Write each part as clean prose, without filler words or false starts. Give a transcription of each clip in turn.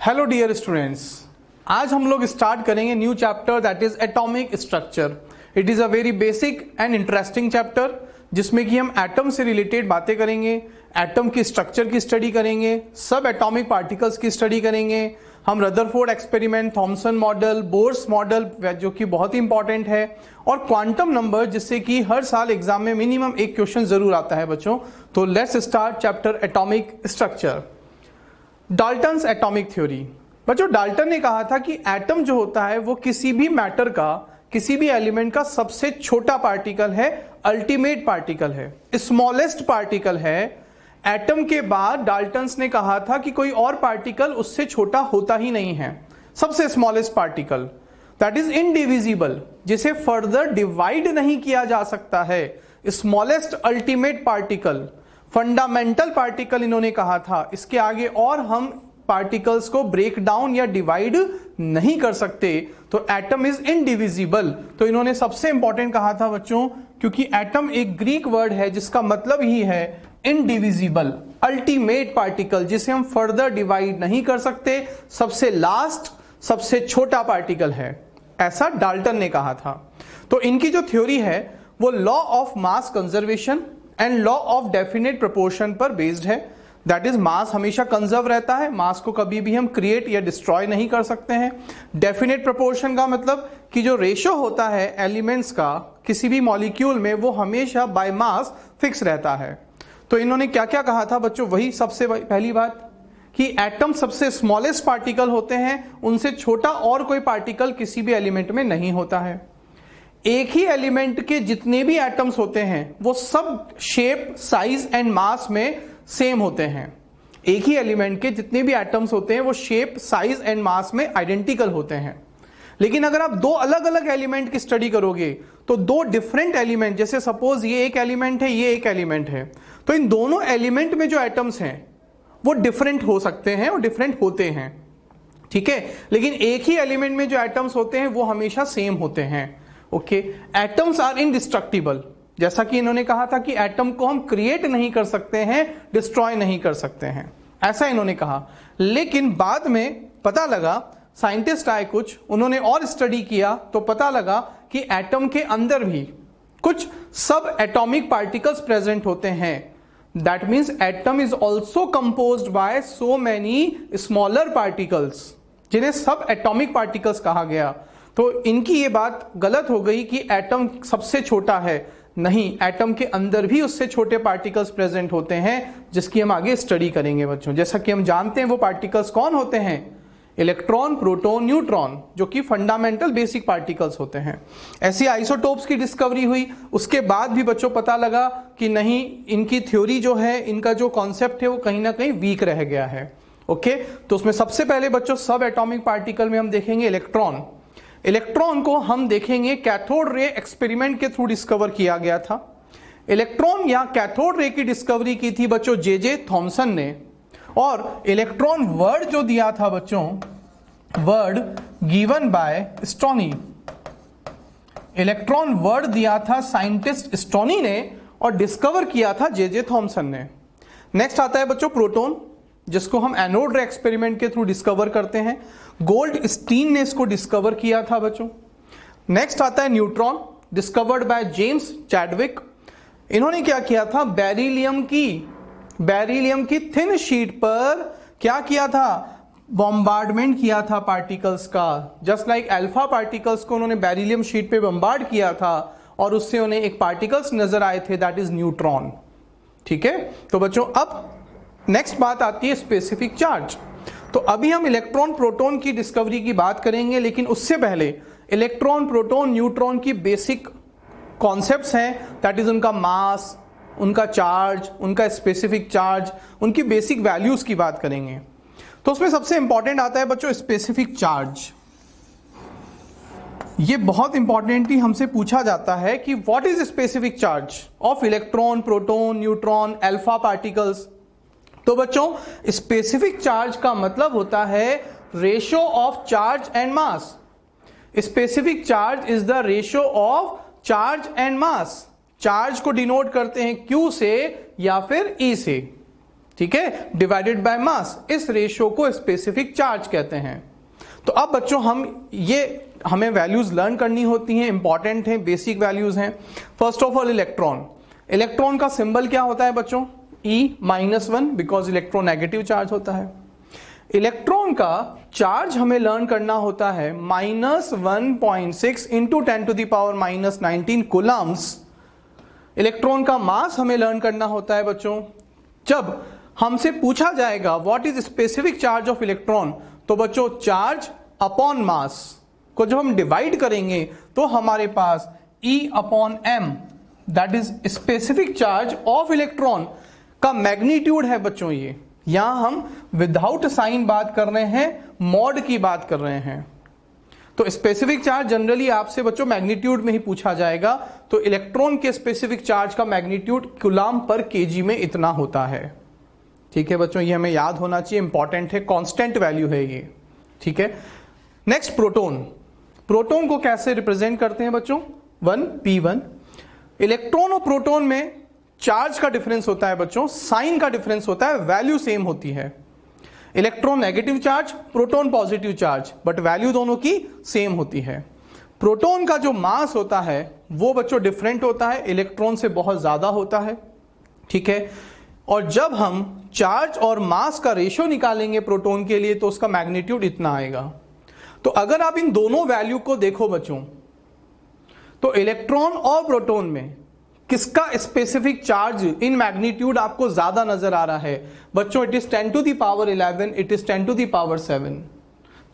Hello dear students, आज हम लोग स्टार्ट करेंगे new chapter that is atomic structure. It is a very basic and interesting chapter जिसमें कि हम एटम से रिलेटेड बातें करेंगे, एटम की स्ट्रक्चर की स्टडी करेंगे, सब एटॉमिक पार्टिकल्स की स्टडी करेंगे। हम Rutherford experiment, Thompson model, Bohr's model जो कि बहुत ही इंपॉर्टेंट है, और क्वांटम नंबर जिससे कि हर साल एग्जाम में मिनिमम एक क्वेश्चन जरूर आता है बच्चों। तो let's start chapter atomic structure. Dalton's atomic theory. बच्चों, डाल्टन ने कहा था कि एटम जो होता है वो किसी भी मैटर का, किसी भी एलिमेंट का सबसे छोटा पार्टिकल है, अल्टीमेट पार्टिकल है, स्मॉलेस्ट पार्टिकल है। एटम के बाद डाल्टन्स ने कहा था कि कोई और पार्टिकल उससे छोटा होता ही नहीं है। सबसे smallest particle that is indivisible, जिसे फर्दर डिवाइड नहीं किया जा सकता है, smallest ultimate particle, fundamental particle इन्होंने कहा था। इसके आगे और हम पार्टिकल्स को ब्रेक डाउन या डिवाइड नहीं कर सकते, तो एटम इज इनडिविजिबल। तो इन्होंने सबसे इंपॉर्टेंट कहा था बच्चों, क्योंकि एटम एक ग्रीक वर्ड है जिसका मतलब ही है इनडिविजिबल, अल्टीमेट पार्टिकल, जिसे हम फर्दर डिवाइड नहीं कर सकते, सबसे लास्ट, सबसे छोटा पार्टिकल है, ऐसा डाल्टन ने कहा था। तो इनकी जो थ्योरी है वो law of mass conservation and law of definite proportion पर बेस्ड है। दैट इज मास हमेशा कंजर्व रहता है, मास को कभी भी हम क्रिएट या डिस्ट्रॉय नहीं कर सकते हैं। डेफिनेट प्रोपोर्शन का मतलब कि जो रेशो होता है एलिमेंट्स का किसी भी मॉलिक्यूल में, वो हमेशा बाय मास फिक्स रहता है। तो इन्होंने क्या क्या कहा था बच्चों, वही सबसे पहली बात कि एटम सबसे स्मॉलेस्ट पार्टिकल होते हैं, उनसे छोटा और कोई पार्टिकल किसी भी एलिमेंट में नहीं होता है। एक ही एलिमेंट के जितने भी एटम्स होते हैं वो सब शेप, साइज एंड मास में सेम होते हैं। एक ही एलिमेंट के जितने भी एटम्स होते हैं वो शेप, साइज एंड मास में आइडेंटिकल होते हैं। लेकिन अगर आप दो अलग अलग एलिमेंट की स्टडी करोगे तो दो डिफरेंट एलिमेंट, जैसे सपोज ये एक एलिमेंट है, ये एक एलिमेंट है, तो इन दोनों एलिमेंट में जो एटम्स हैं वो डिफरेंट हो सकते हैं और डिफरेंट होते हैं, ठीक है। लेकिन एक ही एलिमेंट में जो एटम्स होते हैं वो हमेशा सेम होते हैं। Okay, atoms are indestructible. जैसा कि इन्होंने कहा था कि एटम को हम क्रिएट नहीं कर सकते हैं, डिस्ट्रॉय नहीं कर सकते हैं, ऐसा इन्होंने कहा। लेकिन बाद में पता लगा, साइंटिस्ट आए कुछ, उन्होंने और स्टडी किया तो पता लगा कि एटम के अंदर भी कुछ सब एटॉमिक पार्टिकल्स प्रेजेंट होते हैं। That means atom is also composed bye so many smaller particles, जिन्हें सब एटॉमिक पार्टिकल्स कहा गया। तो इनकी ये बात गलत हो गई कि एटम सबसे छोटा है। नहीं, एटम के अंदर भी उससे छोटे पार्टिकल्स प्रेजेंट होते हैं, जिसकी हम आगे स्टडी करेंगे बच्चों। जैसा कि हम जानते हैं वो पार्टिकल्स कौन होते हैं, इलेक्ट्रॉन, प्रोटॉन, न्यूट्रॉन, जो कि फंडामेंटल बेसिक पार्टिकल्स होते हैं। ऐसी आइसोटोप्स की डिस्कवरी हुई, उसके बाद भी बच्चों पता लगा कि नहीं, इनकी थ्योरी जो है, इनका जो कॉन्सेप्ट है वो कहीं ना कहीं वीक रह गया है। ओके, तो उसमें सबसे पहले बच्चों सब एटॉमिक पार्टिकल में हम देखेंगे इलेक्ट्रॉन। इलेक्ट्रॉन को हम देखेंगे कैथोड रे एक्सपेरिमेंट के थ्रू डिस्कवर किया गया था। इलेक्ट्रॉन या कैथोड रे की डिस्कवरी की थी बच्चों जे थॉमसन ने, और इलेक्ट्रॉन वर्ड जो दिया था बच्चों, word given by stony. Electron word दिया था साइंटिस्ट स्टोनी ने और डिस्कवर किया था जे थॉमसन ने। नेक्स्ट आता है बच्चों प्रोटॉन, जिसको हम एनोड रे एक्सपेरिमेंट के थ्रू डिस्कवर करते हैं। गोल्ड स्टीन ने इसको डिस्कवर किया था बच्चों। नेक्स्ट आता है neutron, discovered by James Chadwick. इन्होंने क्या किया था, बेरिलियम की थिन शीट पर क्या किया था, बॉम्बार्डमेंट किया था पार्टिकल्स का। जस्ट लाइक अल्फा पार्टिकल्स को उन्होंने बेरिलियम शीट पे बॉम्बार्ड किया था और उससे उन्हें एक पार्टिकल्स नजर आए थे, दैट इज न्यूट्रॉन, ठीक है। तो बच्चों अब नेक्स्ट बात आती है स्पेसिफिक चार्ज। तो अभी हम इलेक्ट्रॉन, प्रोटॉन की डिस्कवरी की बात करेंगे, लेकिन उससे पहले इलेक्ट्रॉन, प्रोटॉन, न्यूट्रॉन की बेसिक कॉन्सेप्ट्स हैं, दैट इज उनका मास, उनका चार्ज, उनका स्पेसिफिक चार्ज, उनकी बेसिक वैल्यूज की बात करेंगे। तो उसमें सबसे इंपॉर्टेंट आता है बच्चों स्पेसिफिक चार्ज। ये बहुत इंपॉर्टेंटली हमसे पूछा जाता है कि what is specific charge of electron, proton, neutron, alpha particles. तो बच्चों स्पेसिफिक चार्ज का मतलब होता है ratio of charge and mass. Specific charge is the ratio of charge and mass. Charge को डिनोट करते हैं Q से या फिर E से, ठीक है, डिवाइडेड बाय मास। इस रेशियो को स्पेसिफिक चार्ज कहते हैं। तो अब बच्चों हमें वैल्यूज लर्न करनी होती हैं, इंपॉर्टेंट हैं, बेसिक वैल्यूज हैं। फर्स्ट ऑफ ऑल इलेक्ट्रॉन का सिंबल क्या होता है बच्चों? E-1, because electron negative charge होता है। इलेक्ट्रॉन का चार्ज हमें लर्न करना होता है -1.6 इंटू 10⁻⁻19 कूलम्स। इलेक्ट्रॉन का मास हमें लर्न करना होता है बच्चों। जब हमसे पूछा जाएगा what is specific charge of electron, तो बच्चों चार्ज अपॉन मास को जब हम डिवाइड करेंगे तो हमारे पास E/m that is specific charge of electron का मैग्नीट्यूड है बच्चों। ये यहां हम विदाउट साइन बात कर रहे हैं, मॉड की बात कर रहे हैं। तो स्पेसिफिक चार्ज जनरली आपसे बच्चों मैग्नीट्यूड में ही पूछा जाएगा। तो इलेक्ट्रॉन के स्पेसिफिक चार्ज का मैग्नीट्यूड कूलम पर केजी में इतना होता है। ठीक है बच्चों, ये हमें याद होना चाहिए, इंपॉर्टेंट है, कांस्टेंट वैल्यू है ये। ठीक है, नेक्स्ट प्रोटॉन को कैसे रिप्रेजेंट करते हैं बच्चों? 1p1। इलेक्ट्रॉन और प्रोटॉन में चार्ज का डिफरेंस होता है बच्चों, साइन का डिफरेंस होता है, वैल्यू सेम होती है। Electron negative charge, proton positive charge, but value दोनों की सेम होती है। प्रोटॉन का जो मास होता है वो बच्चों डिफरेंट होता है, इलेक्ट्रॉन से बहुत ज्यादा होता है। ठीक है, और जब हम चार्ज और मास का रेशियो निकालेंगे प्रोटॉन के लिए तो उसका मैग्नीट्यूड इतना आएगा। तो अगर आप इन दोनों वैल्यू को देखो बच्चों, तो इलेक्ट्रॉन और प्रोटॉन में किसका स्पेसिफिक चार्ज इन मैग्नीट्यूड आपको ज्यादा नजर आ रहा है बच्चों? It is 10⁻11, it is 10⁻7।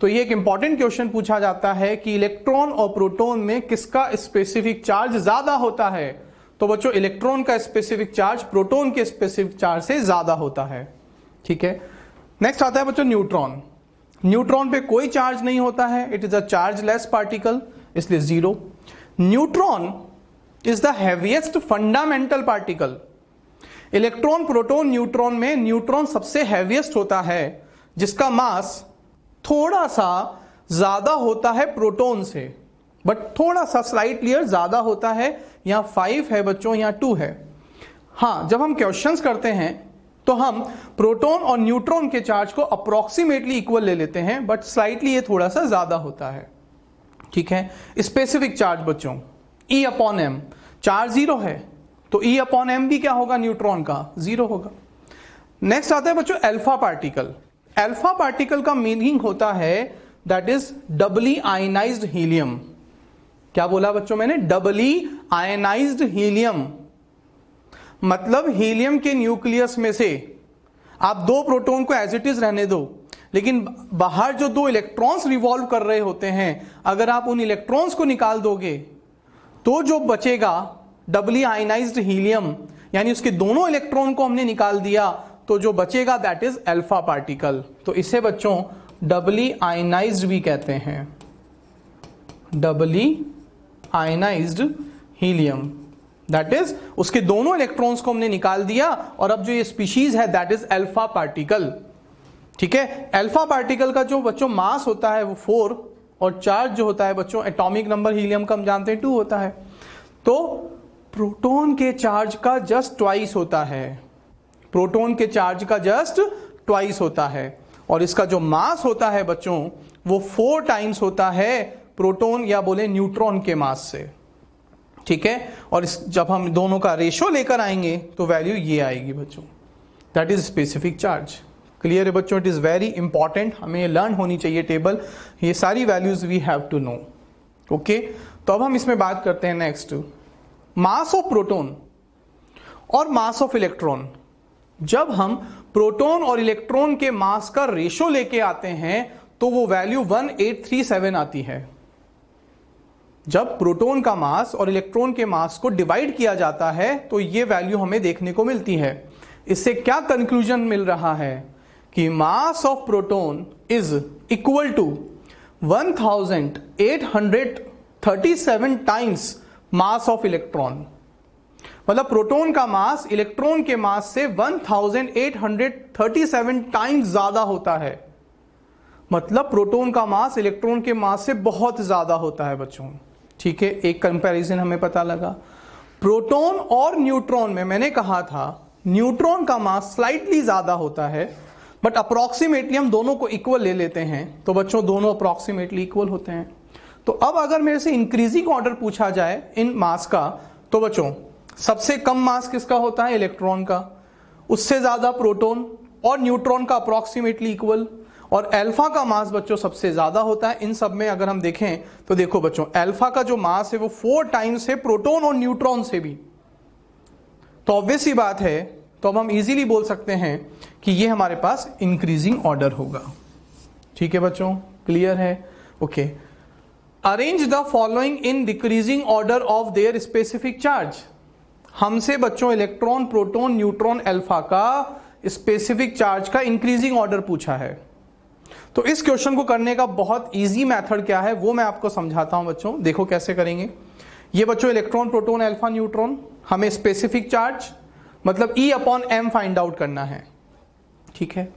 तो ये एक इंपॉर्टेंट क्वेश्चन पूछा जाता है कि इलेक्ट्रॉन और प्रोटॉन में किसका स्पेसिफिक चार्ज ज्यादा होता है? तो बच्चों इलेक्ट्रॉन का स्पेसिफिक चार्ज प्रोटॉन के स्पेसिफिक चार्ज से ज्यादा होता है। ठीक है, नेक्स्ट आता है बच्चों न्यूट्रॉन पे कोई चार्ज नहीं होता है, it is a chargeless particle, इसलिए 0। Neutron is the heaviest fundamental particle. Electron, proton, neutron में न्यूट्रॉन सबसे हैवीएस्ट होता है, जिसका मास थोड़ा सा ज्यादा होता है प्रोटॉन से, बट थोड़ा सा स्लाइटली ज्यादा होता है। यहां 5 है बच्चों, यहां 2 है। हाँ, जब हम क्वेश्चंस करते हैं तो हम प्रोटॉन और न्यूट्रॉन के चार्ज को अप्रोक्सीमेटली इक्वल ले लेते हैं, बट स्लाइटली ये थोड़ा सा ज्यादा होता है। ठीक है, स्पेसिफिक चार्ज बच्चों E/m, चार्ज 0 है तो E/m भी क्या होगा? न्यूट्रॉन का 0 होगा। नेक्स्ट आता है बच्चों अल्फा पार्टिकल। अल्फा पार्टिकल का मीनिंग होता है that is Dabali ionised helium. क्या बोला बच्चों मैंने? डबली आयनाइज्ड हीलियम, मतलब हीलियम के न्यूक्लियस में से आप 2 प्रोटॉन को एज इट इज रहने दो, लेकिन बाहर जो 2 इलेक्ट्रॉन्स रिवॉल्व कर रहे होते हैं, अगर आप उन इलेक्ट्रॉन्स को निकाल दोगे तो जो बचेगा डबली आयनाइज्ड हीलियम, यानी उसके दोनों इलेक्ट्रॉन को हमने निकाल दिया तो जो बचेगा दैट इज अल्फा पार्टिकल। तो इसे बच्चों डबली आयनाइज्ड भी कहते हैं, डबली आयनाइज्ड हीलियम, दैट इज उसके दोनों इलेक्ट्रॉन्स को हमने निकाल दिया और अब जो ये स्पीशीज है दैट इज अल्फा पार्टिकल। ठीक है, अल्फा पार्टिकल का जो बच्चों मास होता है वो 4 और चार्ज जो होता है बच्चों, एटॉमिक नंबर हीलियम का हम जानते हैं 2 होता है। तो प्रोटॉन के चार्ज का जस्ट ट्वाइस होता है, प्रोटॉन के चार्ज का जस्ट ट्वाइस होता है, और इसका जो मास होता है बच्चों वो 4 टाइम्स होता है प्रोटॉन या बोले न्यूट्रॉन के मास से। ठीक है, और जब हम दोनों का रेशियो लेकर आएंगे तो वैल्यू ये आएगी बच्चों, that is specific charge. Clear है बच्चों? इट इज वेरी इंपॉर्टेंट, हमें लर्न होनी चाहिए टेबल, ये सारी values we have to know. Okay, तो अब हम इसमें बात करते हैं नेक्स्ट, मास ऑफ प्रोटॉन और मास ऑफ इलेक्ट्रॉन। जब हम प्रोटॉन और इलेक्ट्रॉन के मास का रेशियो लेके आते हैं तो वो वैल्यू 1837 आती है। जब प्रोटॉन का मास और इलेक्ट्रॉन के मास को डिवाइड किया जाता है तो ये वैल्यू हमें देखने को मिलती है। इससे क्या कंक्लूजन मिल रहा है कि mass of proton is equal to 1837 times mass of electron. मतलब प्रोटॉन का मास इलेक्ट्रॉन के मास से 1837 टाइम्स ज्यादा होता है। मतलब प्रोटॉन का मास इलेक्ट्रॉन के मास से बहुत ज्यादा होता है बच्चों। ठीक है, एक कंपैरिजन हमें पता लगा। प्रोटॉन और न्यूट्रॉन में मैंने कहा था न्यूट्रॉन का मास स्लाइटली ज्यादा होता है, बट अप्रोक्सीमेटली हम दोनों को इक्वल ले लेते हैं, तो बच्चों दोनों अप्रोक्सीमेटली इक्वल होते हैं। तो अब अगर मेरे से इंक्रीजिंग ऑर्डर पूछा जाए इन मास का, तो बच्चों सबसे कम मास किसका होता है? इलेक्ट्रॉन का, उससे ज्यादा प्रोटॉन, और न्यूट्रॉन का अप्रोक्सीमेटली इक्वल, और अल्फा का मास बच्चों सबसे ज्यादा होता है। इन सब में अगर हम देखें तो देखो बच्चों, अल्फा का जो मास है वो 4 टाइम्स है प्रोटॉन और न्यूट्रॉन से भी। तो ऑब्वियस ही बात है, तो अब हम इजीली बोल सकते हैं कि ये हमारे पास इंक्रीजिंग ऑर्डर होगा। ठीक है बच्चों, क्लियर है? Okay, arrange the following in decreasing order of their specific charge. हमसे बच्चों इलेक्ट्रॉन, प्रोटॉन, न्यूट्रॉन, अल्फा का स्पेसिफिक चार्ज का इंक्रीजिंग ऑर्डर पूछा है। तो इस क्वेश्चन को करने का बहुत इजी मेथड क्या है वो मैं आपको समझाता हूं बच्चों। देखो कैसे करेंगे। ये बच्चों इलेक्ट्रॉन, प्रोटॉन, अल्फा, न्यूट्रॉन, हमें स्पेसिफिक चार्ज मतलब E/m फाइंड आउट करना है। ठीक है,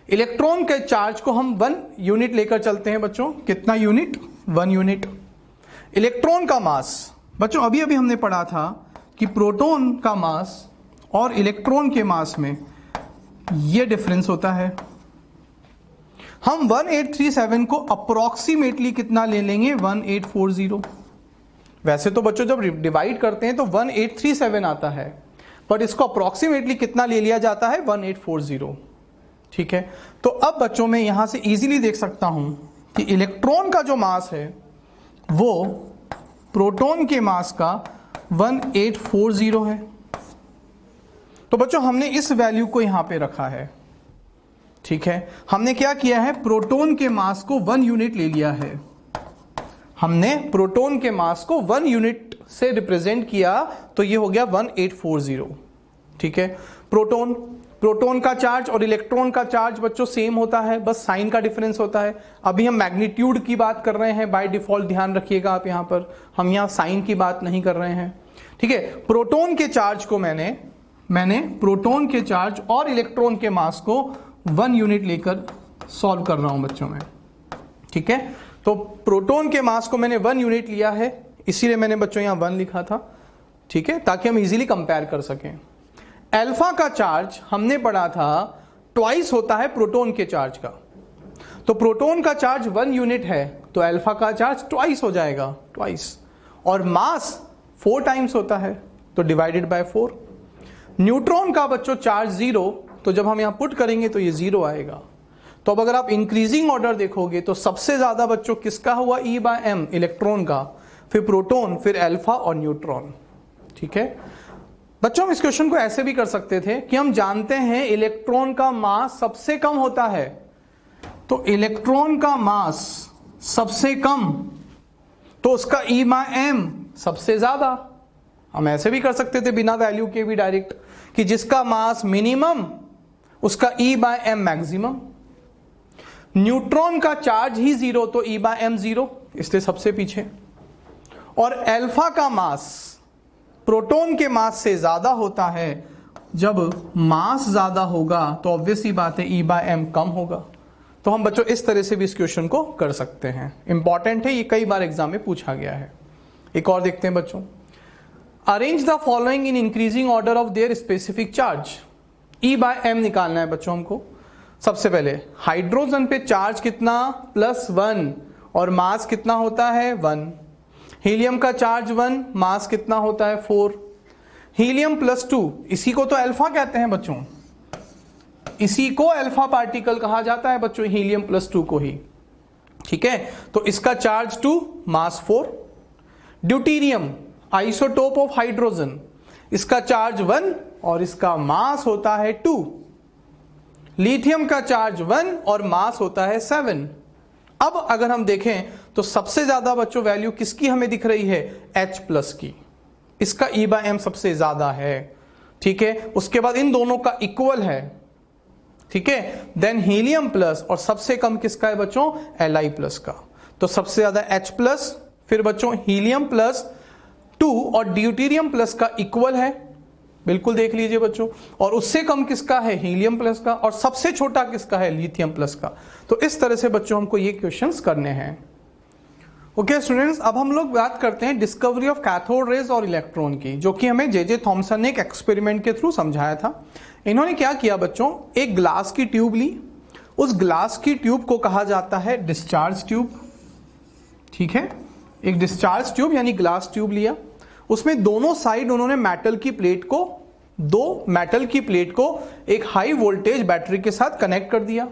इलेक्ट्रॉन के चार्ज को हम 1 यूनिट लेकर चलते हैं बच्चों। कितना यूनिट? 1 यूनिट। इलेक्ट्रॉन का मास बच्चों अभी अभी हमने पढ़ा था कि प्रोटॉन का मास और इलेक्ट्रॉन के मास में ये डिफरेंस होता है। हम 1837 को अप्रोक्सीमेटली कितना ले लेंगे? 1840। वैसे तो बच्चों जब डिवाइड करते हैं तो 1837 आता है, पर इसको अप्रोक्सीमेटली कितना ले लिया जाता है? 1840। ठीक है, तो अब बच्चों मैं यहां से इजीली देख सकता हूं कि इलेक्ट्रॉन का जो मास है वो प्रोटॉन के मास का 1840 है। तो बच्चों हमने इस वैल्यू को यहां पे रखा है। ठीक है, हमने क्या किया है? प्रोटॉन के मास को 1 यूनिट ले लिया है। हमने प्रोटॉन के मास को 1 यूनिट से रिप्रेजेंट किया, तो ये हो गया 1840। ठीक है, प्रोटॉन का चार्ज और इलेक्ट्रॉन का चार्ज बच्चों सेम होता है, बस साइन का डिफरेंस होता है। अभी हम मैग्नीट्यूड की बात कर रहे हैं बाय डिफॉल्ट, ध्यान रखिएगा आप यहां पर, हम यहां साइन की बात नहीं कर रहे हैं। ठीक है, प्रोटॉन के चार्ज को मैंने प्रोटॉन के चार्ज और इलेक्ट्रॉन के मास को 1 यूनिट लेकर सॉल्व कर रहा हूं बच्चों में। ठीक है, तो प्रोटॉन के मास को मैंने 1 यूनिट लिया है, इसीलिए मैंने बच्चों यहां 1 लिखा था। ठीक है, ताकि हम इजीली कंपेयर कर सकें। अल्फा का चार्ज हमने पढ़ा था ट्वाइस होता है प्रोटॉन के चार्ज का। तो प्रोटॉन का चार्ज 1 यूनिट है, तो अल्फा का चार्ज ट्वाइस हो जाएगा, ट्वाइस। और मास 4 टाइम्स होता है, तो डिवाइडेड बाय 4। न्यूट्रॉन का बच्चों चार्ज 0, तो जब हम यहां पुट करेंगे तो ये 0 आएगा। तो अब अगर आप इंक्रीजिंग ऑर्डर देखोगे तो सबसे ज्यादा बच्चों किसका हुआ? E/m, इलेक्ट्रॉन का, फिर प्रोटॉन, फिर अल्फा और न्यूट्रॉन। ठीक है बच्चों, हम इस क्वेश्चन को ऐसे भी कर सकते थे कि हम जानते हैं इलेक्ट्रॉन का मास सबसे कम होता है, तो इलेक्ट्रॉन का मास सबसे कम, तो उसका E/m सबसे ज्यादा। हम ऐसे भी कर सकते थे बिना वैल्यू के भी डायरेक्ट, कि जिसका मास मिनिमम उसका E/m मैक्सिमम। न्यूट्रॉन का चार्ज ही 0, तो E/m 0, इसलिए सबसे पीछे। और अल्फा का मास प्रोटॉन के मास से ज्यादा होता है। जब मास ज्यादा होगा तो ऑब्वियस ही बात है E/m कम होगा। तो हम बच्चों इस तरह से भी इस क्वेश्चन को कर सकते हैं। इंपॉर्टेंट है, ये कई बार एग्जाम में पूछा गया है। एक और देखते हैं बच्चों, arrange the following in increasing order of their specific charge. E/m निकालना है बच्चों हमको। सबसे पहले हाइड्रोजन पे चार्ज कितना? +1, और मास कितना होता है? 1। हीलियम का चार्ज 1, मास कितना होता है? 4। हीलियम +2, इसी को तो अल्फा कहते हैं बच्चों, इसी को अल्फा पार्टिकल कहा जाता है बच्चों, हीलियम +2 को ही। ठीक है, तो इसका charge 2, mass 4। Deuterium isotope of hydrogen, इसका चार्ज 1 और इसका मास होता है 2। लिथियम का चार्ज 1 और मास होता है 7। अब अगर हम देखें तो सबसे ज्यादा बच्चों वैल्यू किसकी हमें दिख रही है? H+ की, इसका E/m सबसे ज्यादा है। ठीक है, उसके बाद इन दोनों का इक्वल है। ठीक है, देन हीलियम प्लस, और सबसे कम किसका है बच्चों? Li+ का। तो सबसे ज्यादा H+, फिर बच्चों हीलियम +2 और ड्यूटेरियम प्लस का इक्वल है, बिल्कुल देख लीजिए बच्चों। और उससे कम किसका है? हीलियम प्लस का। और सबसे छोटा किसका है? लिथियम प्लस का। तो इस तरह से बच्चों हमको ये क्वेश्चंस करने हैं। ओके स्टूडेंट्स, अब हम लोग बात करते हैं डिस्कवरी ऑफ कैथोड रेज और इलेक्ट्रॉन की, जो कि हमें जे थॉमसन ने एक एक्सपेरिमेंट के थ्रू समझाया था। इन्होंने क्या किया बच्चों, एक ग्लास की ट्यूब ली, उस ग्लास की ट्यूब को कहा जाता है डिस्चार्ज ट्यूब। ठीक है, एक डिस्चार्ज ट्यूब यानी ग्लास ट्यूब लिया, उसमें दोनों साइड उन्होंने मेटल की प्लेट को एक हाई वोल्टेज बैटरी के साथ कनेक्ट कर दिया।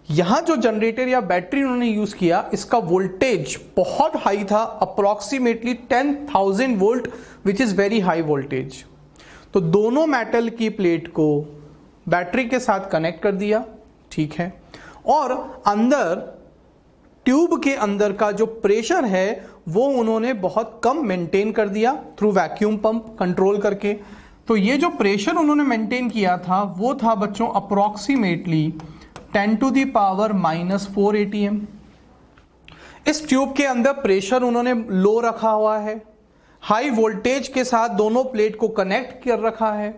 यहां जो जनरेटर या बैटरी उन्होंने यूज किया, इसका वोल्टेज बहुत हाई था, approximately 10,000 volt, which is very high voltage. तो दोनों मेटल की प्लेट को बैटरी के साथ कनेक्ट कर दिया। ठीक है, और अंदर ट्यूब के अंदर का जो प्रेशर है वो उन्होंने बहुत कम मेंटेन कर दिया थ्रू वैक्यूम पंप कंट्रोल करके। तो ये जो प्रेशर उन्होंने मेंटेन किया था वो था बच्चों अप्रोक्सीमेटली 10⁻⁻4 atm। इस ट्यूब के अंदर प्रेशर उन्होंने लो रखा हुआ है, हाई वोल्टेज के साथ दोनों प्लेट को कनेक्ट कर रखा है,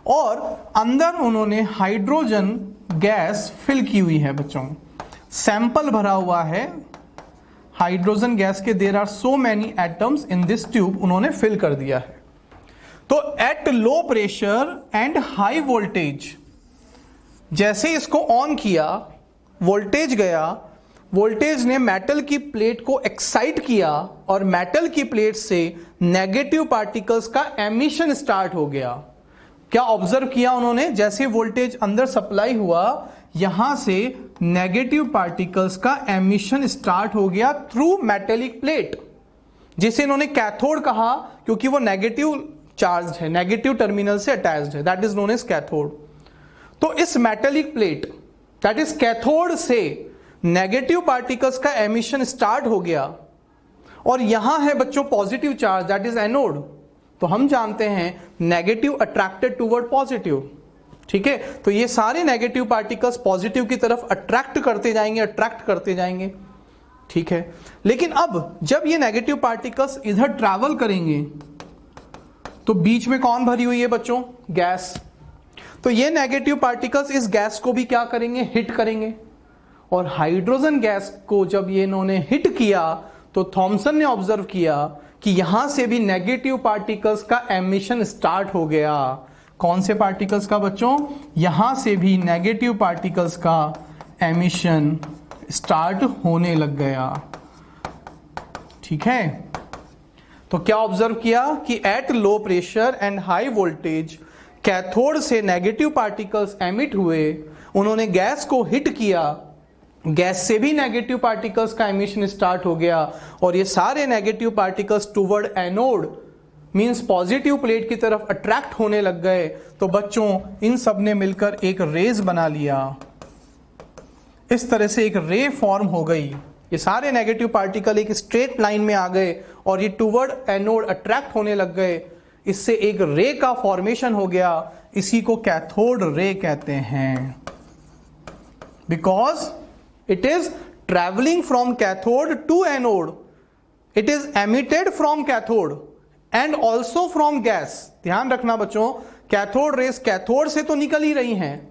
और अंदर उन्होंने हाइड्रोजन गैस फिल की हुई है बच्चों, सैंपल भरा हुआ है हाइड्रोजन गैस के। There are so many atoms in this tube, उन्होंने फिल कर दिया है। तो at low pressure and high voltage, जैसे इसको ऑन किया, वोल्टेज गया, वोल्टेज ने मेटल की प्लेट को एक्साइट किया और मेटल की प्लेट से नेगेटिव पार्टिकल्स का एमिशन स्टार्ट हो गया। क्या ऑब्जर्व किया उन्होंने, जैसे वोल्टेज अंदर सप्लाई हुआ, यहां से नेगेटिव पार्टिकल्स का एमिशन स्टार्ट हो गया थ्रू मेटेलिक प्लेट, जिसे इन्होंने कैथोड कहा, क्योंकि वो नेगेटिव चार्ज है, नेगेटिव टर्मिनल से अटैच्ड है, that is known as cathode. तो इस metallic plate that is cathode से नेगेटिव पार्टिकल्स का एमिशन स्टार्ट हो गया, और यहां है बच्चों positive charge that is anode. तो हम जानते हैं नेगेटिव अट्रैक्टेड टूवर्ड पॉजिटिव। ठीक है, तो ये सारे नेगेटिव पार्टिकल्स पॉजिटिव की तरफ अट्रैक्ट करते जाएंगे। ठीक है, लेकिन अब जब ये नेगेटिव पार्टिकल्स इधर ट्रैवल करेंगे तो बीच में कौन भरी हुई है बच्चों, गैस। तो ये नेगेटिव पार्टिकल्स इस गैस को भी क्या करेंगे, हिट करेंगे, और हाइड्रोजन गैस को जब ये इन्होंने हिट किया तो थॉमसन ने ऑब्जर्व किया कि यहां से भी नेगेटिव पार्टिकल्स का एमिशन स्टार्ट हो गया। कौन से पार्टिकल्स का बच्चों, यहां से भी नेगेटिव पार्टिकल्स का एमिशन स्टार्ट होने लग गया। ठीक है, तो क्या ऑब्जर्व किया कि eight low pressure and high voltage cathode से नेगेटिव पार्टिकल्स एमिट हुए, उन्होंने गैस को हिट किया, गैस से भी नेगेटिव पार्टिकल्स का एमिशन स्टार्ट हो गया, और ये सारे negative particles toward anode means positive plate की तरफ अट्रैक्ट होने लग गए। तो बच्चों इन सब ने मिलकर एक रेज बना लिया, इस तरह से एक रे फॉर्म हो गई। ये सारे नेगेटिव पार्टिकल एक स्ट्रेट लाइन में आ गए और ये टुवर्ड एनोड अट्रैक्ट होने लग गए, इससे एक रे का फॉर्मेशन हो गया। इसी को कैथोड रे कहते हैं, because it is travelling from cathode to anode, it is emitted from cathode and also from gas. ध्यान रखना बच्चों, कैथोड रेस कैथोड से तो निकल ही रही हैं,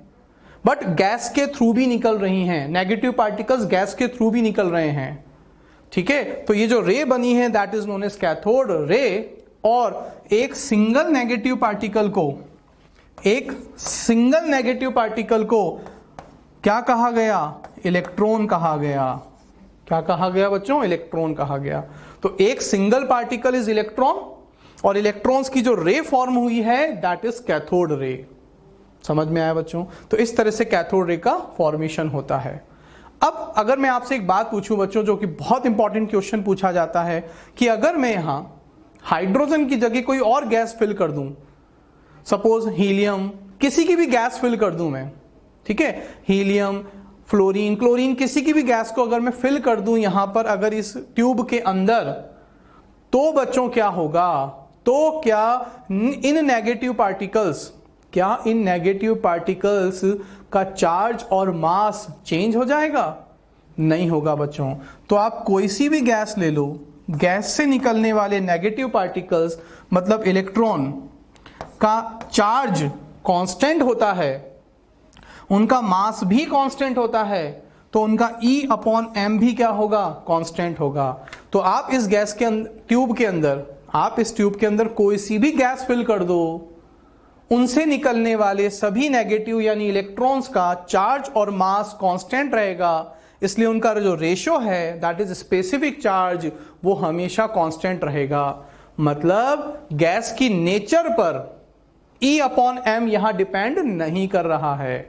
बट गैस के थ्रू भी निकल रही हैं, नेगेटिव पार्टिकल्स गैस के थ्रू भी निकल रहे हैं। ठीक है, तो ये जो रे बनी है that is known as cathode ray. और एक सिंगल नेगेटिव पार्टिकल को क्या कहा गया, इलेक्ट्रॉन कहा गया। क्या कहा गया बच्चों, इलेक्ट्रॉन कहा गया। तो एक सिंगल पार्टिकल इज इलेक्ट्रॉन, और इलेक्ट्रॉन्स की जो रे फॉर्म हुई है दैट इज कैथोड रे। समझ में आया बच्चों, तो इस तरह से कैथोड रे का फॉर्मेशन होता है। अब अगर मैं आपसे एक बात पूछूं बच्चों, जो कि बहुत इंपॉर्टेंट क्वेश्चन पूछा जाता है, कि अगर मैं यहां हाइड्रोजन की जगह कोई और गैस फिल कर दूं, सपोज हीलियम, किसी की भी गैस फिल कर दूं मैं, ठीक है, हीलियम, फ्लोरीन, क्लोरीन, किसी की भी गैस को अगर मैं फिल कर दूं यहां पर अगर इस ट्यूब के अंदर, तो बच्चों क्या होगा, तो क्या इन नेगेटिव पार्टिकल्स का चार्ज और मास चेंज हो जाएगा? नहीं होगा बच्चों। तो आप कोई सी भी गैस ले लो, गैस से निकलने वाले नेगेटिव पार्टिकल्स मतलब इलेक्ट्रॉन का चार्ज कांस्टेंट होता है, उनका मास भी कांस्टेंट होता है, तो उनका E अपॉन M भी क्या होगा, कांस्टेंट होगा। तो आप इस गैस के ट्यूब के अंदर, आप इस ट्यूब के अंदर कोई सी भी गैस फिल कर दो, उनसे निकलने वाले सभी नेगेटिव यानी इलेक्ट्रॉन्स का चार्ज और मास कांस्टेंट रहेगा, इसलिए उनका जो रेशियो है दैट इज स्पेसिफिक चार्ज, वो हमेशा कांस्टेंट रहेगा। मतलब गैस की नेचर पर E अपॉन M यहां डिपेंड नहीं कर रहा है।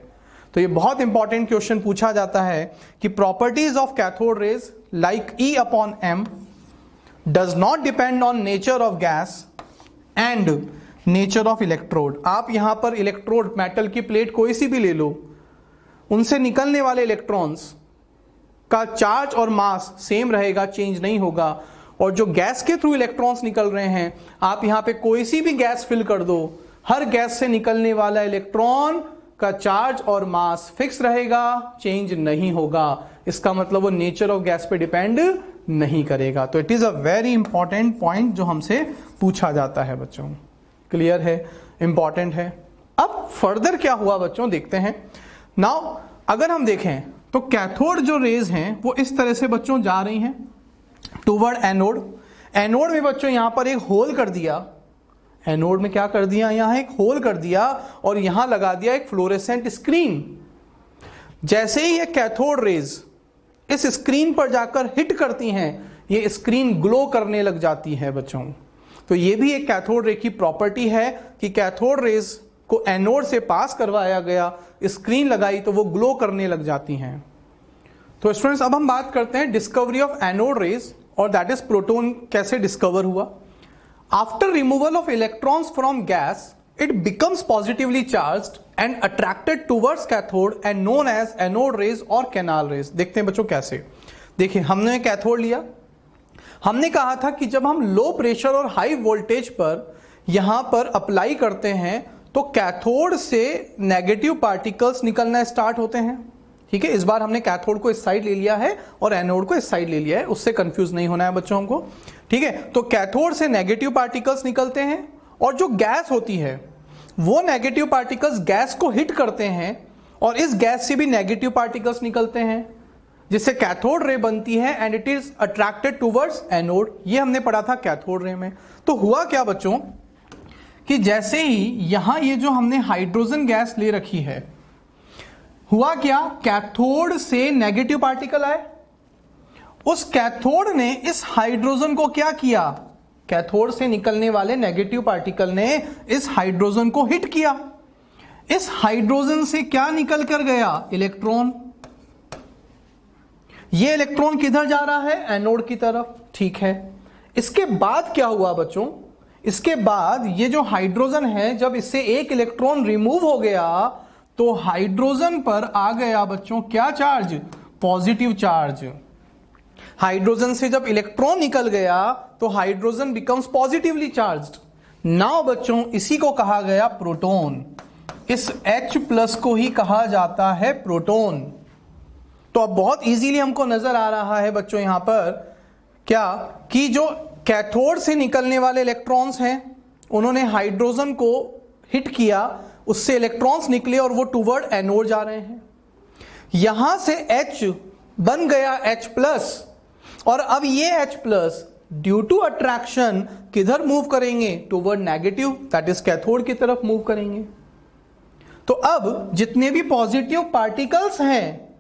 तो ये बहुत इंपॉर्टेंट क्वेश्चन पूछा जाता है कि properties of cathode rays like E upon M does not depend on nature of gas and nature of electrode. आप यहां पर इलेक्ट्रोड, मेटल की प्लेट कोई सी भी ले लो, उनसे निकलने वाले इलेक्ट्रॉन्स का चार्ज और मास सेम रहेगा, चेंज नहीं होगा। और जो गैस के थ्रू इलेक्ट्रॉन्स निकल रहे हैं, आप यहां पे कोई सी भी गैस फिल कर दो, हर गैस से निकलने वाला इलेक्ट्रॉन का चार्ज और मास फिक्स रहेगा, चेंज नहीं होगा। इसका मतलब वो नेचर ऑफ गैस पे डिपेंड नहीं करेगा। तो it is a very important point जो हमसे पूछा जाता है बच्चों। क्लियर है, इंपॉर्टेंट है। अब फर्दर क्या हुआ बच्चों, देखते हैं। नाउ अगर हम देखें तो कैथोड जो रेज हैं वो इस तरह से बच्चों जा रही हैं टुवर्ड एनोड। एनोड में बच्चों यहां पर एक होल कर दिया, एनोड में क्या कर दिया, यहां एक होल कर दिया और यहां लगा दिया एक फ्लोरेसेंट स्क्रीन। जैसे ही ये कैथोड रेज इस स्क्रीन पर जाकर हिट करती हैं, ये स्क्रीन ग्लो करने लग जाती है बच्चों। तो ये भी एक कैथोड रे की प्रॉपर्टी है कि कैथोड रेज को एनोड से पास करवाया गया, स्क्रीन लगाई तो वो ग्लो करने लग जाती हैं। तो स्टूडेंट्स अब हम बात करते हैं डिस्कवरी ऑफ एनोड रेज, और दैट इज प्रोटॉन कैसे डिस्कवर हुआ। After removal of electrons from gas, it becomes positively charged and attracted towards cathode and known as anode rays or canal rays। देखते हैं बच्चों कैसे। देखिए हमने कैथोड लिया, हमने कहा था कि जब हम लो प्रेशर और हाई वोल्टेज पर यहां पर अप्लाई करते हैं तो कैथोड से नेगेटिव पार्टिकल्स निकलना स्टार्ट होते हैं। ठीक है, इस बार हमने कैथोड को इस साइड ले लिया है और एनोड को इस साइड ले लिया है, उससे कंफ्यूज नहीं होना है बच्चों हमको। ठीक है, तो कैथोड से नेगेटिव पार्टिकल्स निकलते हैं और जो गैस होती है वो नेगेटिव पार्टिकल्स गैस को हिट करते हैं और इस गैस से भी नेगेटिव पार्टिकल्स निकलते हैं, जिससे कैथोड रे बनती है and it is attracted towards anode. ये हमने पढ़ा था कैथोड रे में। तो हुआ क्या बच्चों कि जैसे ही यहां ये जो हमने हाइड्रोजन गैस ले रखी है, हुआ क्या, कैथोड से नेगेटिव पार्टिकल आए, उस कैथोड ने इस हाइड्रोजन को क्या किया, कैथोड से निकलने वाले नेगेटिव पार्टिकल ने इस हाइड्रोजन को हिट किया। इस हाइड्रोजन से क्या निकल कर गया, इलेक्ट्रॉन। ये इलेक्ट्रॉन किधर जा रहा है, एनोड की तरफ। ठीक है, इसके बाद क्या हुआ बच्चों, इसके बाद ये जो हाइड्रोजन है, जब इससे एक इलेक्ट्रॉन रिमूव हो गया तो हाइड्रोजन पर आ गया बच्चों क्या चार्ज, पॉजिटिव चार्ज। हाइड्रोजन से जब इलेक्ट्रॉन निकल गया तो hydrogen becomes positively charged. Now बच्चों इसी को कहा गया प्रोटॉन। इस H+ को ही कहा जाता है प्रोटॉन। तो अब बहुत इजीली हमको नजर आ रहा है बच्चों यहां पर क्या, कि जो कैथोड से निकलने वाले इलेक्ट्रॉन्स हैं उन्होंने हाइड्रोजन को हिट किया, उससे इलेक्ट्रॉन्स निकले और वो टुवर्ड एनोड जा रहे हैं। यहां से H बन गया H+, और अब ये H+ ड्यू टू अट्रैक्शन किधर मूव करेंगे, toward negative, that is cathode की तरफ मूव करेंगे। तो अब जितने भी पॉजिटिव पार्टिकल्स हैं,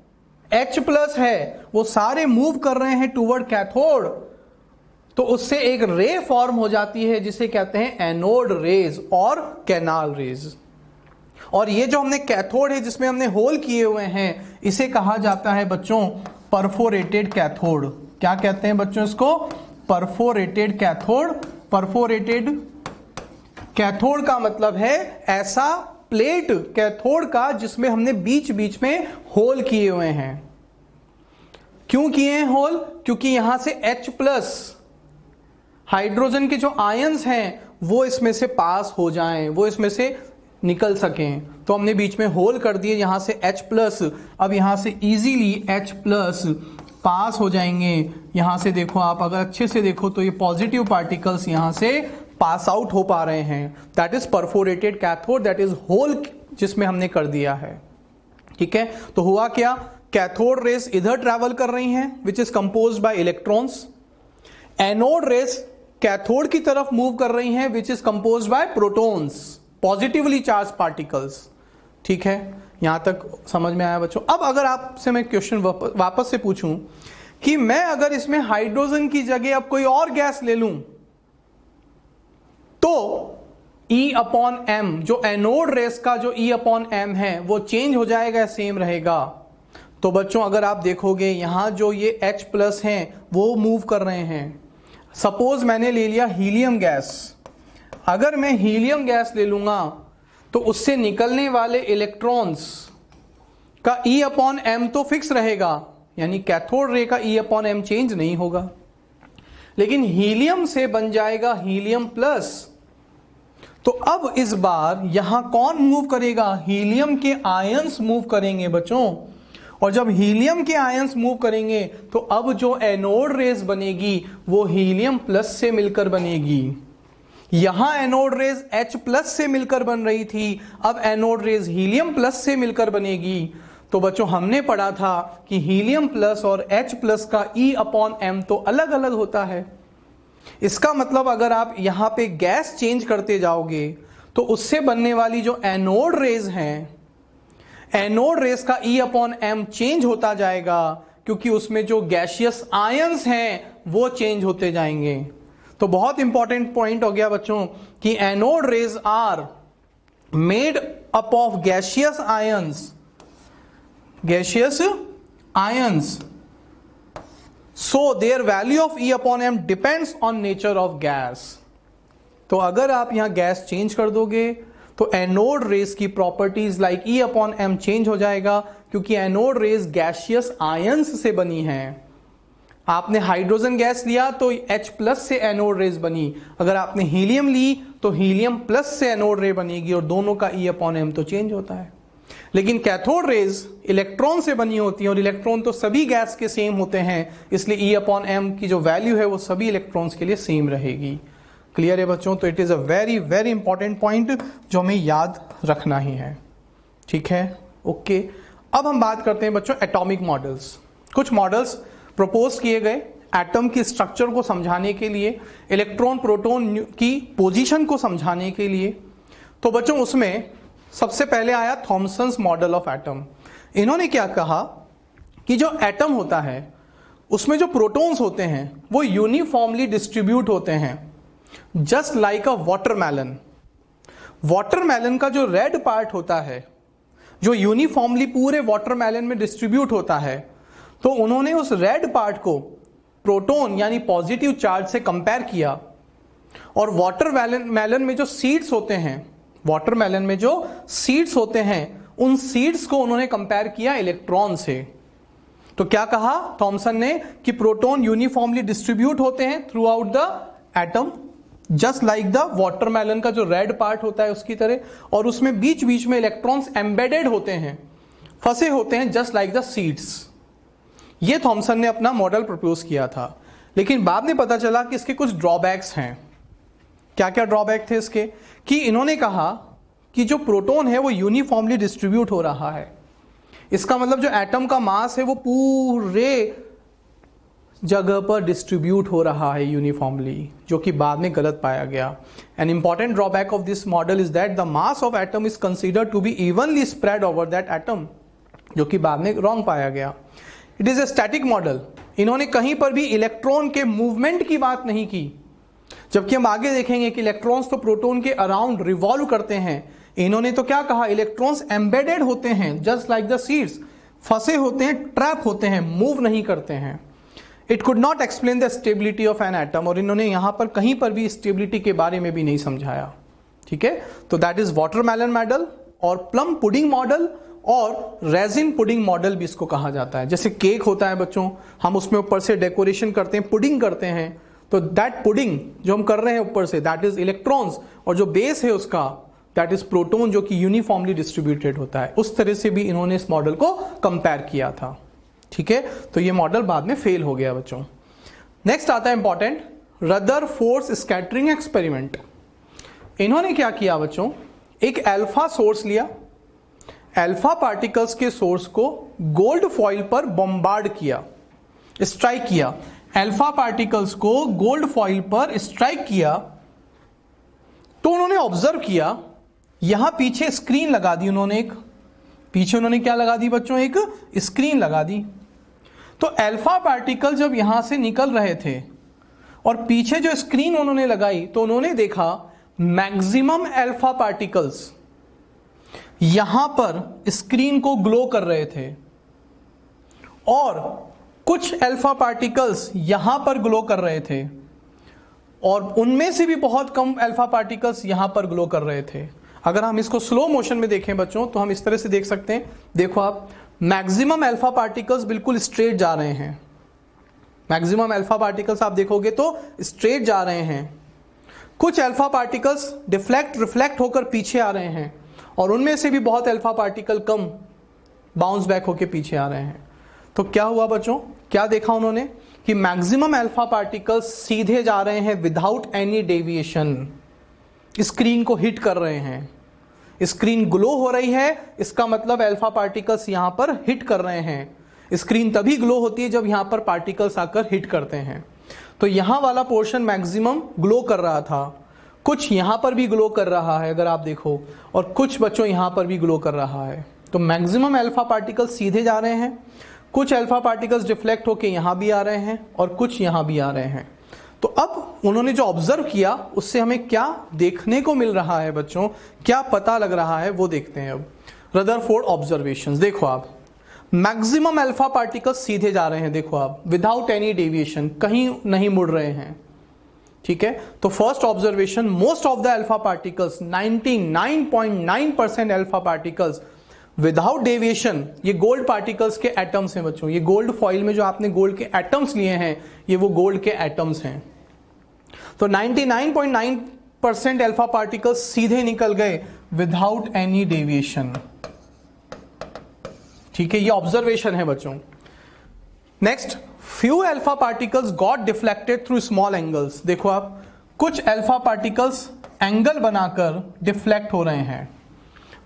H+ है, वो सारे मूव कर रहे हैं टुवर्ड कैथोड। तो उससे एक रे फॉर्म हो जाती है जिसे कहते हैं एनोड रेज और कैनाल रेज। और ये जो हमने कैथोड है जिसमें हमने होल किए हुए हैं, इसे कहा जाता है बच्चों परफोरेटेड कैथोड। क्या कहते हैं बच्चों इसको, परफोरेटेड कैथोड। परफोरेटेड कैथोड का मतलब है ऐसा प्लेट कैथोड का जिसमें हमने बीच बीच में होल किए हुए हैं। क्यों किए हैं होल, क्योंकि यहां से H+ हाइड्रोजन के जो आयंस हैं वो इसमें से पास हो जाएं, वो इसमें से निकल सकें। तो हमने बीच में होल कर दिए यहां से H+। अब यहां से इजीली H+ पास हो जाएंगे। यहां से देखो आप, अगर अच्छे से देखो तो ये पॉजिटिव पार्टिकल्स यहां से पास आउट हो पा रहे हैं। That is perforated cathode, that is hole जिसमें हमने कर दिया है। ठीक है, तो हुआ क्या कैथोड रेस इधर ट्रैवल कर रही हैं which is composed bye electrons, anode rays cathode की तरफ मूव कर रही हैं which is composed bye protons, positively charge particles. ठीक है, यहां तक समझ में आया बच्चों। अब अगर आपसे मैं क्वेश्चन वापस से पूछूं कि मैं अगर इसमें हाइड्रोजन की जगह अब कोई और गैस ले लूं तो E/m जो एनोड रेस का जो E/m है वो चेंज हो जाएगा, सेम रहेगा। तो बच्चों अगर आप देखोगे यहां जो ये H+ हैं वो मूव कर रहे हैं। सपोज मैंने ले लिया हीलियम गैस, अगर मैं हीलियम गैस ले लूंगा तो उससे निकलने वाले इलेक्ट्रॉन्स का E/m तो फिक्स रहेगा, यानी कैथोड रे का E/m चेंज नहीं होगा। लेकिन हीलियम से बन जाएगा हीलियम+। तो अब इस बार यहां कौन मूव करेगा? हीलियम के आयंस मूव करेंगे बच्चों। और जब हीलियम के आयंस मूव करेंगे तो अब जो एनोड रेस बनेगी वो हीलियम+ से मिलकर बनेगी। यहां एनोड रेस H+ से मिलकर बन रही थी, अब एनोड रेस हीलियम+ से मिलकर बनेगी। तो बच्चों हमने पढ़ा था कि हीलियम+ और H+ का E/m तो अलग अलग होता है। इसका मतलब अगर आप यहां पे गैस चेंज करते जाओगे तो उससे बनने वाली जो एनोड रेस हैं, एनोड रेस का E/m चेंज होता जाएगा, क्योंकि उसमें जो गैसियस आयंस हैं वो चेंज होते जाएंगे। तो बहुत इंपॉर्टेंट पॉइंट हो गया बच्चों कि anode rays are made up of gaseous ions, so their value of E/m depends on nature of gas। तो अगर आप यहां गैस चेंज कर दोगे तो एनोड रेस की प्रॉपर्टीज लाइक E/m चेंज हो जाएगा, क्योंकि एनोड रेस गैसियस आयंस से बनी है। आपने हाइड्रोजन गैस लिया तो H+ से एनोड रेस बनी, अगर आपने हीलियम ली तो हीलियम+ से एनोड रे बनेगी, और दोनों का E/m तो चेंज होता है। लेकिन कैथोड रेज इलेक्ट्रॉन से बनी होती है, और इलेक्ट्रॉन तो सभी गैस के सेम होते हैं, इसलिए E/m की जो वैल्यू है वो सभी इलेक्ट्रॉन्स के लिए सेम रहेगी। क्लियर है बच्चों? तो it is a very very important point जो हमें याद रखना ही है। ठीक है, ओके। अब हम बात करते हैं बच्चों एटॉमिक मॉडल्स। कुछ मॉडल्स प्रपोज किए गए एटम की स्ट्रक्चर को समझाने के लिए, इलेक्ट्रॉन प्रोटॉन की पोजीशन को समझाने के लिए। तो बच्चों उसमें सबसे पहले आया थॉमसन्स मॉडल ऑफ एटम। इन्होंने क्या कहा कि जो एटम होता है उसमें जो प्रोटॉन्स होते हैं वो यूनिफॉर्मली डिस्ट्रीब्यूट होते हैं, जस्ट लाइक अ वाटरमेलन। वाटरमेलन का जो रेड पार्ट होता है जो यूनिफॉर्मली पूरे वाटरमेलन में डिस्ट्रीब्यूट होता है, तो उन्होंने उस रेड पार्ट को प्रोटॉन यानी पॉजिटिव चार्ज से कंपेयर किया। और वाटरमेलन में जो सीड्स होते हैं, वाटरमेलन में जो सीड्स होते हैं उन सीड्स को उन्होंने कंपेयर किया इलेक्ट्रॉन से। तो क्या कहा थॉमसन ने कि प्रोटॉन यूनिफॉर्मली डिस्ट्रीब्यूट होते हैं through out the atom, just like the watermelon का जो रेड पार्ट होता है उसकी तरह, और उसमें बीच बीच में इलेक्ट्रॉन्स एम्बेडेड होते हैं, फंसे होते हैं, जस्ट लाइक द सीड्स। ये थॉमसन ने अपना मॉडल प्रपोज किया था। लेकिन बाद में पता चला कि इसके कुछ ड्रॉबैक्स हैं। क्या क्या ड्रॉबैक थे इसके? कि इन्होंने कहा कि जो प्रोटॉन है वो यूनिफॉर्मली डिस्ट्रीब्यूट हो रहा है, इसका मतलब जो एटम का मास है वो पूरे जगह पर डिस्ट्रीब्यूट हो रहा है यूनिफॉर्मली, जो कि बाद में गलत पाया गया। An important drawback of this model is that the mass of atom is considered to be evenly spread over that atom, जो कि बाद में रॉन्ग पाया गया। It is a static model. इन्होंने कहीं पर भी इलेक्ट्रॉन के मूवमेंट की बात नहीं की, जबकि हम आगे देखेंगे कि इलेक्ट्रॉन्स तो प्रोटॉन के अराउंड रिवॉल्व करते हैं। इन्होंने तो क्या कहा, इलेक्ट्रॉन्स एम्बेडेड होते हैं जस्ट लाइक द सीड्स, फंसे होते हैं, ट्रैप होते हैं, मूव नहीं करते हैं। It could not explain the stability of an atom, और इन्होंने यहां पर कहीं पर भी स्टेबिलिटी के बारे में भी नहीं समझाया। ठीक है, तो दैट इज वाटरमेलन मॉडल, और प्लम पुडिंग मॉडल और रेजिन पुडिंग मॉडल भी इसको कहा जाता है। जैसे केक होता है बच्चों, हम उसमें ऊपर से डेकोरेशन करते हैं, पुडिंग करते हैं, तो दैट पुडिंग जो हम कर रहे हैं ऊपर से दैट इज इलेक्ट्रॉन्स, और जो बेस है उसका दैट इज प्रोटॉन, जो कि यूनिफॉर्मली डिस्ट्रीब्यूटेड होता है। उस तरह से भी इन्होंने इस मॉडल को कंपेयर किया था। ठीक है, तो ये मॉडल बाद में फेल हो गया बच्चों। नेक्स्ट आता है इंपॉर्टेंट रदरफोर्ड स्कैटरिंग एक्सपेरिमेंट। इन्होंने क्या किया बच्चों, एक अल्फा सोर्स लिया, अल्फा पार्टिकल्स के सोर्स को गोल्ड फॉइल पर बम्बार्ड किया, स्ट्राइक किया, अल्फा पार्टिकल्स को गोल्ड फॉइल पर स्ट्राइक किया, तो उन्होंने ऑब्जर्व किया, यहां पीछे स्क्रीन लगा दी उन्होंने एक, पीछे उन्होंने क्या लगा दी बच्चों, एक स्क्रीन लगा दी। तो अल्फा पार्टिकल जब यहां से निकल रहे थे और पीछे जो स्क्रीन उन्होंने लगाई तो उन्होंने देखा मैक्सिमम अल्फा पार्टिकल्स यहां पर स्क्रीन को ग्लो कर रहे थे और कुछ अल्फा पार्टिकल्स यहां पर ग्लो कर रहे थे और उनमें से भी बहुत कम अल्फा पार्टिकल्स यहां पर ग्लो कर रहे थे। अगर हम इसको स्लो मोशन में देखें बच्चों तो हम इस तरह से देख सकते हैं, देखो आप, मैक्सिमम अल्फा पार्टिकल्स बिल्कुल स्ट्रेट जा रहे हैं, मैक्सिमम अल्फा पार्टिकल्स आप देखोगे तो स्ट्रेट जा रहे हैं, कुछ अल्फा पार्टिकल्स रिफ्लेक्ट होकर पीछे आ रहे हैं और उनमें से भी बहुत अल्फा पार्टिकल कम बाउंस बैक होकर पीछे आ रहे हैं। तो क्या हुआ बच्चों, क्या देखा उन्होंने कि मैक्सिमम अल्फा पार्टिकल्स सीधे जा रहे हैं विदाउट एनी डेविएशन, स्क्रीन को हिट कर रहे हैं, स्क्रीन ग्लो हो रही है, इसका मतलब अल्फा पार्टिकल्स यहां पर हिट कर रहे हैं। स्क्रीन तभी ग्लो होती है जब यहां पर पार्टिकल्स आकर हिट करते हैं। तो यहां वाला पोर्शन मैक्सिमम ग्लो कर रहा था, कुछ यहां पर भी ग्लो कर रहा है अगर आप देखो, और कुछ बच्चों यहां पर भी ग्लो कर रहा है। तो मैक्सिमम अल्फा पार्टिकल्स सीधे जा रहे हैं, कुछ अल्फा पार्टिकल्स रिफ्लेक्ट होकर यहां भी आ रहे हैं और कुछ यहां भी आ रहे हैं। तो अब उन्होंने जो ऑब्जर्व किया उससे हमें क्या देखने को मिल रहा है बच्चों, क्या पता लग रहा है वो देखते हैं। अब रदरफोर्ड ऑब्जर्वेशंस, देखो आप, मैक्सिमम अल्फा पार्टिकल्स सीधे जा रहे हैं, देखो आप, विदाउट एनी डेविएशन, कहीं नहीं मुड़ रहे हैं, ठीक है। तो first observation, most of the alpha particles, 99.9% alpha particles without deviation, ये गोल्ड पार्टिकल्स के एटम्स हैं बच्चों, ये गोल्ड फॉइल में जो आपने गोल्ड के एटम्स लिए हैं ये वो गोल्ड के एटम्स हैं। तो 99.9% अल्फा पार्टिकल्स सीधे निकल गए विदाउट एनी डेविएशन, ठीक है, ये ऑब्जर्वेशन है बच्चों। Next, few alpha particles got deflected through small angles, देखो आप, कुछ अल्फा पार्टिकल्स एंगल बनाकर डिफ्लेक्ट हो रहे हैं।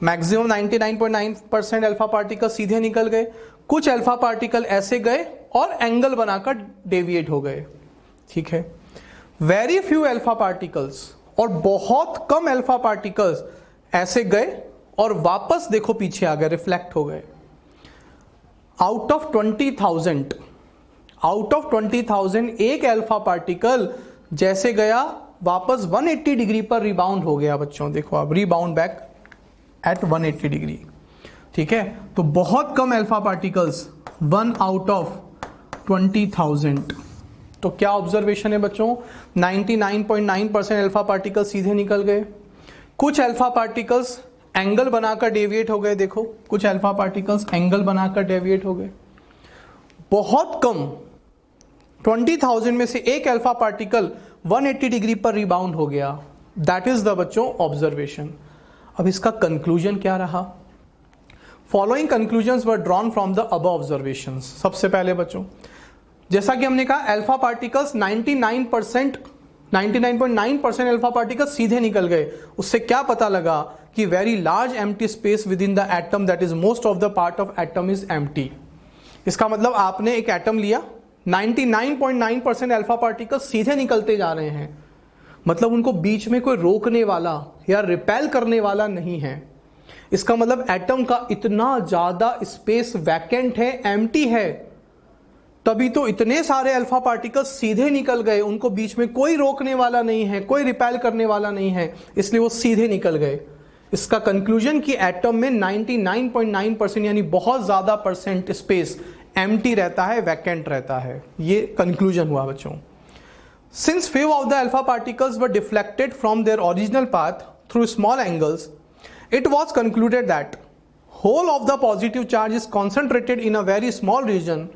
मैक्सिमम 99.9% अल्फा पार्टिकल सीधे निकल गए, कुछ अल्फा पार्टिकल ऐसे गए और एंगल बनाकर डेविएट हो गए, ठीक है। वेरी फ्यू अल्फा पार्टिकल्स, और बहुत कम अल्फा पार्टिकल्स ऐसे गए और वापस देखो पीछे आ गए, रिफ्लेक्ट हो गए। आउट ऑफ 20,000 एक अल्फा पार्टिकल जैसे गया वापस 180 डिग्री पर रिबाउंड हो गया बच्चों, देखो आप, रिबाउंड बैक एट 180 डिग्री, ठीक है। तो बहुत कम अल्फा पार्टिकल्स, 1 आउट ऑफ 20,000। तो क्या ऑब्जर्वेशन है बच्चों, 99.9% अल्फा पार्टिकल्स सीधे निकल गए, कुछ अल्फा पार्टिकल्स एंगल बनाकर डेविएट हो गए, देखो कुछ अल्फा पार्टिकल्स एंगल बनाकर डेविएट हो गए, बहुत कम 20,000 में से एक अल्फा पार्टिकल 180 डिग्री पर रिबाउंड हो गया। दैट इज द बच्चों ऑब्जर्वेशन। अब इसका कंक्लूजन क्या रहा, following conclusions were drawn from the above observations. सबसे पहले बच्चों, जैसा कि हमने कहा, अल्फा पार्टिकल्स 99.9% अल्फा पार्टिकल्स सीधे निकल गए। उससे क्या पता लगा कि very large empty space with in the atom, that is most of the part of atom is empty. इसका मतलब आपने एक एटम लिया, 99.9% अल्फा पार्टिकल्स सीधे निकलते जा रहे हैं, मतलब उनको बीच में कोई रोकने वाला या रिपेल करने वाला नहीं है। इसका मतलब एटम का इतना ज्यादा स्पेस वैकेंट है, एम्प्टी है, तभी तो इतने सारे अल्फा पार्टिकल्स सीधे निकल गए, उनको बीच में कोई रोकने वाला नहीं है, कोई रिपेल करने वाला नहीं है, इसलिए वो सीधे निकल गए। इसका कंक्लूजन कि एटम में 99.9% यानी बहुत ज्यादा परसेंट स्पेस एम्प्टी रहता है, वैकेंट रहता है, ये कंक्लूजन हुआ बच्चों। Since few of the alpha particles were deflected from their original path through small angles, it was concluded that whole of the positive charge is concentrated in a very small region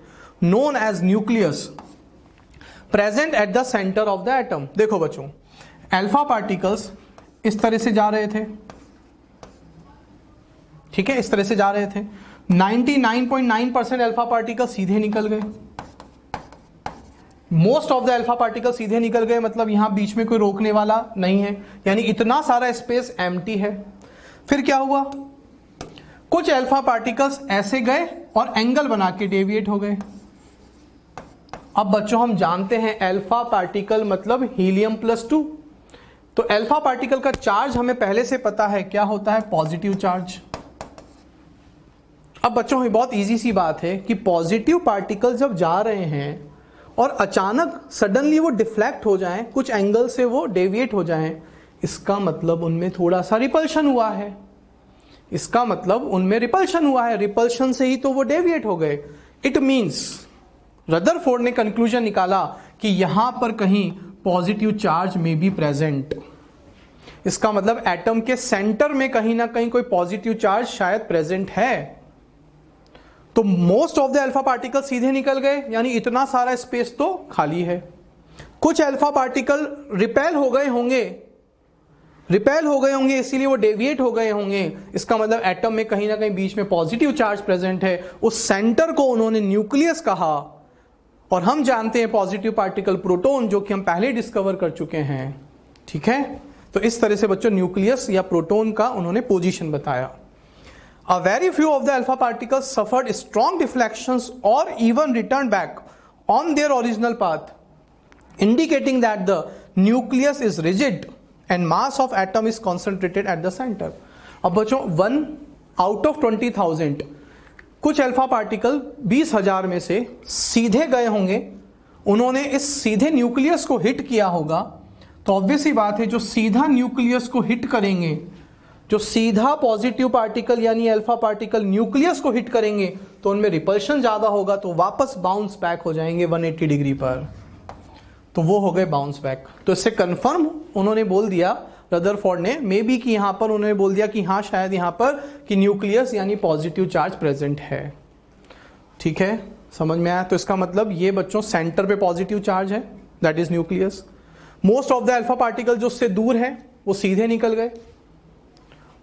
known as nucleus present at the center of the atom। देखो बच्चों, alpha particles इस तरह से जा रहे थे, ठीक है, इस तरह से जा रहे थे, 99.9% अल्फा पार्टिकल सीधे निकल गए, most of the alpha particle सीधे निकल गए, मतलब यहां बीच में कोई रोकने वाला नहीं है, यानी इतना सारा स्पेस एम्प्टी है। फिर क्या हुआ, कुछ अल्फा पार्टिकल्स ऐसे गए और एंगल बना के डेविएट हो गए। अब बच्चों हम जानते हैं अल्फा पार्टिकल मतलब हीलियम +2। तो अल्फा पार्टिकल का चार्ज हमें पहले से पता है, क्या होता है? Positive charge. अब बच्चों ये बहुत इजी सी बात है कि पॉजिटिव पार्टिकल जब जा रहे हैं और अचानक सडनली वो डिफ्लेक्ट हो जाएं, कुछ एंगल से वो डेविएट हो जाएं, इसका मतलब उनमें थोड़ा सा रिपल्शन हुआ है। इसका मतलब उनमें रिपल्शन हुआ है, रिपल्शन से ही तो वो डेविएट हो गए। इट मींस रदरफोर्ड ने कंक्लूजन निकाला कि यहां पर कहीं पॉजिटिव चार्ज में बी प्रेजेंट। इसका मतलब एटम के सेंटर में कहीं ना कहीं कोई पॉजिटिव चार्ज शायद प्रेजेंट है। तो most of the alpha particle सीधे निकल गए, यानी इतना सारा स्पेस तो खाली है। कुछ अल्फा पार्टिकल रिपेल हो गए होंगे इसीलिए वो डेविएट हो गए होंगे। इसका मतलब एटम में कहीं ना कहीं बीच में पॉजिटिव चार्ज प्रेजेंट है। उस सेंटर को उन्होंने न्यूक्लियस कहा, और हम जानते हैं पॉजिटिव पार्टिकल प्रोटॉन, जो कि हम पहले डिस्कवर कर चुके हैं। ठीक है, तो इस तरह से बच्चों न्यूक्लियस या प्रोटॉन का उन्होंने पोजीशन बताया। A very few of the alpha particles suffered strong deflections or even returned back on their original path, indicating that the nucleus is rigid and mass of atom is concentrated at the center. अब बच्चों 1 out of 20,000 कुछ alpha particle 20,000 में से सीधे गए होंगे, उन्होंने इस सीधे न्यूक्लियस को हिट किया होगा। तो ऑब्वियस ही बात है, जो सीधा न्यूक्लियस को हिट करेंगे, जो सीधा पॉजिटिव पार्टिकल यानी अल्फा पार्टिकल न्यूक्लियस को हिट करेंगे, तो उनमें रिपल्शन ज्यादा होगा, तो वापस बाउंस बैक हो जाएंगे 180 डिग्री पर। तो वो हो गए बाउंस बैक। तो इससे कंफर्म उन्होंने बोल दिया रदरफोर्ड ने, मे बी कि यहां पर उन्होंने बोल दिया कि हाँ शायद यहां पर कि न्यूक्लियस यानी पॉजिटिव चार्ज प्रेजेंट है। ठीक है, समझ में आया? तो इसका मतलब ये बच्चों सेंटर पे पॉजिटिव चार्ज है, that is nucleus. Most of the alpha particle जो उससे दूर है वो सीधे निकल गए।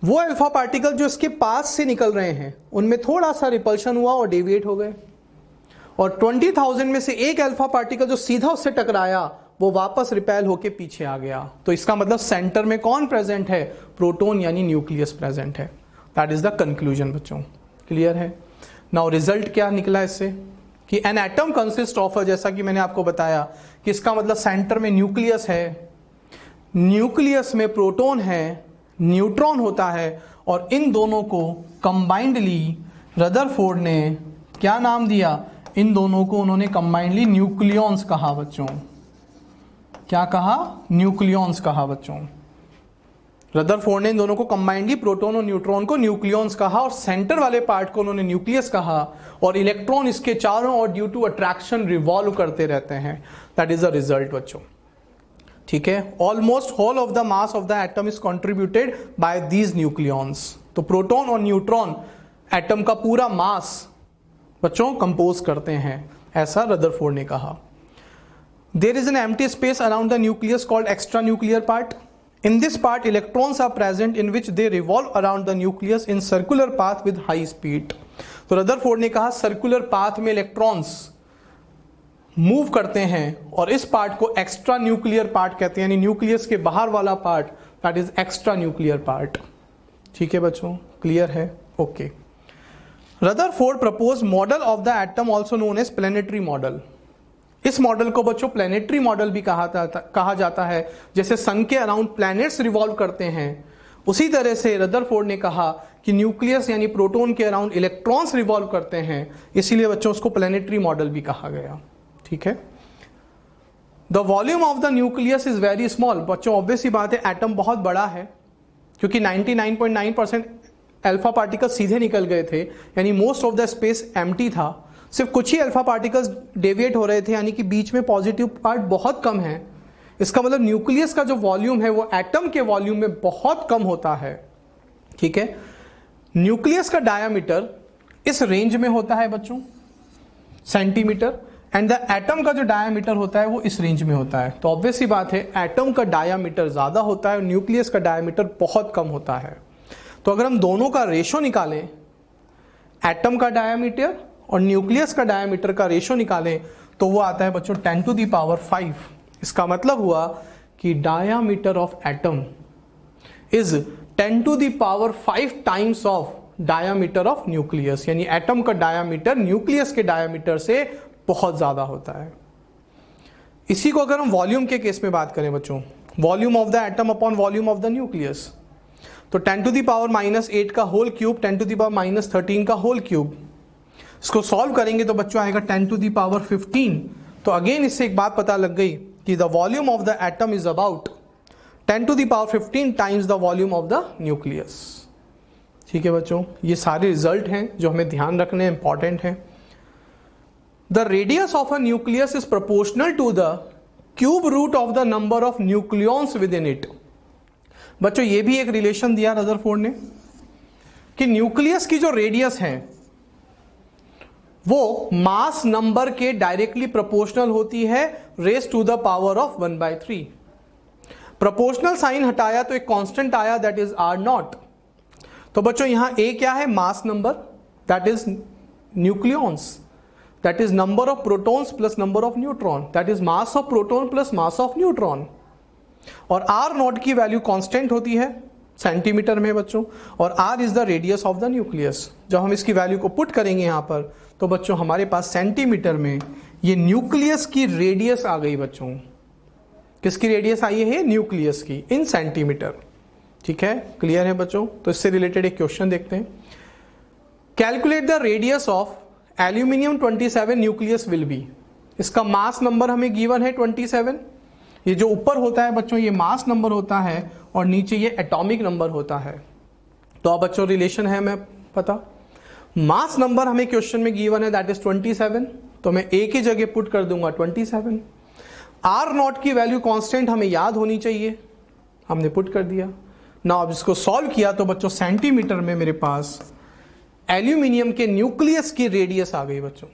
वो अल्फा पार्टिकल जो इसके पास से निकल रहे हैं उनमें थोड़ा सा रिपल्शन हुआ और डेविएट हो गए। और 20,000 में से एक अल्फा पार्टिकल जो सीधा उससे टकराया वो वापस रिपेल होके पीछे आ गया। तो इसका मतलब सेंटर में कौन प्रेजेंट है? प्रोटॉन यानी न्यूक्लियस प्रेजेंट है। दैट इज द कंक्लूजन बच्चों। क्लियर है? नाउ रिजल्ट क्या निकला इससे कि एन एटम कंसिस्ट ऑफ, जैसा कि मैंने आपको बताया कि इसका मतलब सेंटर में न्यूक्लियस है, न्यूक्लियस में प्रोटॉन है, न्यूट्रॉन होता है, और इन दोनों को कंबाइंडली रदरफोर्ड ने क्या नाम दिया? इन दोनों को उन्होंने कंबाइंडली न्यूक्लियॉन्स कहा बच्चों। क्या कहा? न्यूक्लियॉन्स कहा बच्चों। रदरफोर्ड ने इन दोनों को कंबाइंडली, प्रोटॉन और न्यूट्रॉन को न्यूक्लियॉन्स कहा, और सेंटर वाले पार्ट को उन्होंने न्यूक्लियस कहा, और इलेक्ट्रॉन इसके चारों और ड्यू टू अट्रैक्शन रिवॉल्व करते रहते हैं। दैट इज द रिजल्ट बच्चों। ठीक है, almost whole of the mass of the atom is contributed by these nucleons. तो प्रोटॉन और न्यूट्रॉन एटम का पूरा मास बच्चों कंपोज करते हैं, ऐसा रदरफोर्ड ने कहा। There is an empty space around the nucleus called extra nuclear part. In this part, electrons are present in which they revolve around the nucleus in circular path with high speed. तो Rutherford ने कहा circular path में electrons move करते हैं, और इस part को extra nuclear part कहते हैं, यानी न्यूक्लियस के बाहर वाला part, that is extra nuclear part. ठीक है बच्चों, क्लियर है? Okay. Rutherford propose model of the atom also known as planetary model. इस मॉडल को बच्चों प्लेनेटरी मॉडल भी कहा जाता है। जैसे सन के अराउंड प्लैनेट्स रिवॉल्व करते हैं, उसी तरह से रदरफोर्ड ने कहा कि न्यूक्लियस यानी प्रोटॉन के अराउंड इलेक्ट्रॉन्स रिवॉल्व करते हैं, इसीलिए बच्चों उसको प्लेनेटरी मॉडल भी कहा गया। ठीक है। The volume of the nucleus is very small. बच्चों ऑब्वियस ही बात है, एटम बहुत बड़ा है, क्योंकि 99.9% अल्फा पार्टिकल सीधे निकल गए थे, यानी most of the space empty था। सिर्फ कुछ ही अल्फा पार्टिकल्स डेविएट हो रहे थे, यानी कि बीच में पॉजिटिव पार्ट बहुत कम है। इसका मतलब न्यूक्लियस का जो वॉल्यूम है वो एटम के वॉल्यूम में बहुत कम होता है। ठीक है। न्यूक्लियस का डायामीटर इस रेंज में होता है बच्चों, सेंटीमीटर, एंड द एटम का जो डायामीटर होता है वो इस रेंज में होता है। तो ऑब्वियस ही बात है, एटम का डायामीटर ज्यादा होता है और न्यूक्लियस का डायामीटर बहुत कम होता है। तो अगर हम दोनों का रेशो निकालें, एटम का डायामीटर और न्यूक्लियस का डायमीटर का रेशो निकालें, तो वो आता है बच्चों 10⁵। इसका मतलब हुआ कि diameter of atom is 10⁵ times of diameter of nucleus, यानी एटम का डायामीटर न्यूक्लियस के डायामीटर से बहुत ज्यादा होता है। इसी को अगर हम वॉल्यूम के केस में बात करें बच्चों, volume of the atom upon volume of the nucleus, तो 10⁻⁻8 का होल क्यूब 10⁻13 का होल क्यूब, इसको सॉल्व करेंगे तो बच्चों आएगा 10⁻15। तो अगेन इससे एक बात पता लग गई कि the volume of the atom is about 10⁻15 times the volume of the nucleus. ठीक है बच्चों, ये सारे रिजल्ट हैं जो हमें ध्यान रखने इंपॉर्टेंट हैं। The radius of a nucleus is proportional to the cube root of the number of nucleons within it. बच्चों ये भी एक रिलेशन दिया रदरफोर्ड ने कि न्यूक्लियस की जो रेडियस है वो मास नंबर के डायरेक्टली प्रोपोर्शनल होती है raise to the power of 1/3। Proportional sign हटाया तो एक कांस्टेंट आया दैट इज आर नॉट। तो बच्चों यहां ए क्या है, mass number, that is nucleons, that is number of protons plus number of neutron, that is mass of proton plus mass of neutron. और आर नॉट की value constant होती है centimetre में बच्चों, और R is the radius of the nucleus. जब हम इसकी वैल्यू को पुट करेंगे यहां पर तो बच्चों हमारे पास सेंटीमीटर में ये न्यूक्लियस की रेडियस आ गई बच्चों। किसकी रेडियस आई है? न्यूक्लियस की, इन सेंटीमीटर। ठीक है, क्लियर है बच्चों? तो इससे रिलेटेड एक क्वेश्चन देखते हैं। Calculate the radius of aluminium 27 nucleus will be. इसका मास नंबर हमें गिवन है 27। ये जो ऊपर होता है बच्चों ये मास नंबर होता है और नीचे ये एटॉमिक नंबर होता है। तो अब बच्चों रिलेशन है हमें पता, मास नंबर हमें क्वेश्चन में गिवन है दैट इज 27, तो मैं ए की जगह पुट कर दूंगा 27। आर नॉट की वैल्यू कांस्टेंट हमें याद होनी चाहिए, हमने पुट कर दिया ना। अब इसको सॉल्व किया तो बच्चों सेंटीमीटर में मेरे पास एल्यूमिनियम के न्यूक्लियस की रेडियस आ गई बच्चों।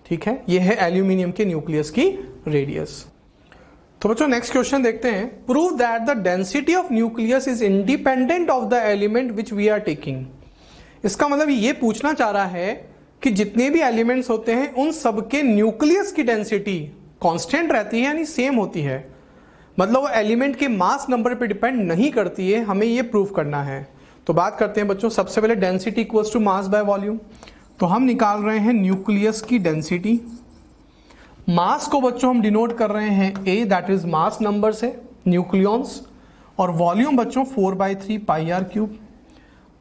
ठीक है, ये है एल्यूमिनियम के न्यूक्लियस की रेडियस। तो बच्चों नेक्स्ट क्वेश्चन देखते हैं। Prove that the density of nucleus is independent of the element which we are taking. इसका मतलब ये पूछना चाह रहा है कि जितने भी एलिमेंट्स होते हैं उन सबके न्यूक्लियस की डेंसिटी कांस्टेंट रहती है, यानी सेम होती है। मतलब वो एलिमेंट के मास नंबर पे डिपेंड नहीं करती है, हमें ये प्रूव करना है। तो बात करते हैं बच्चों, सबसे पहले density equals to mass by volume. तो हम निकाल रहे हैं न्यूक्लियस की डेंसिटी। मास को बच्चों हम डिनोट कर रहे हैं ए, दैट इज मास नंबर से न्यूक्लियॉन्स, और वॉल्यूम बच्चों 4/3 πr³।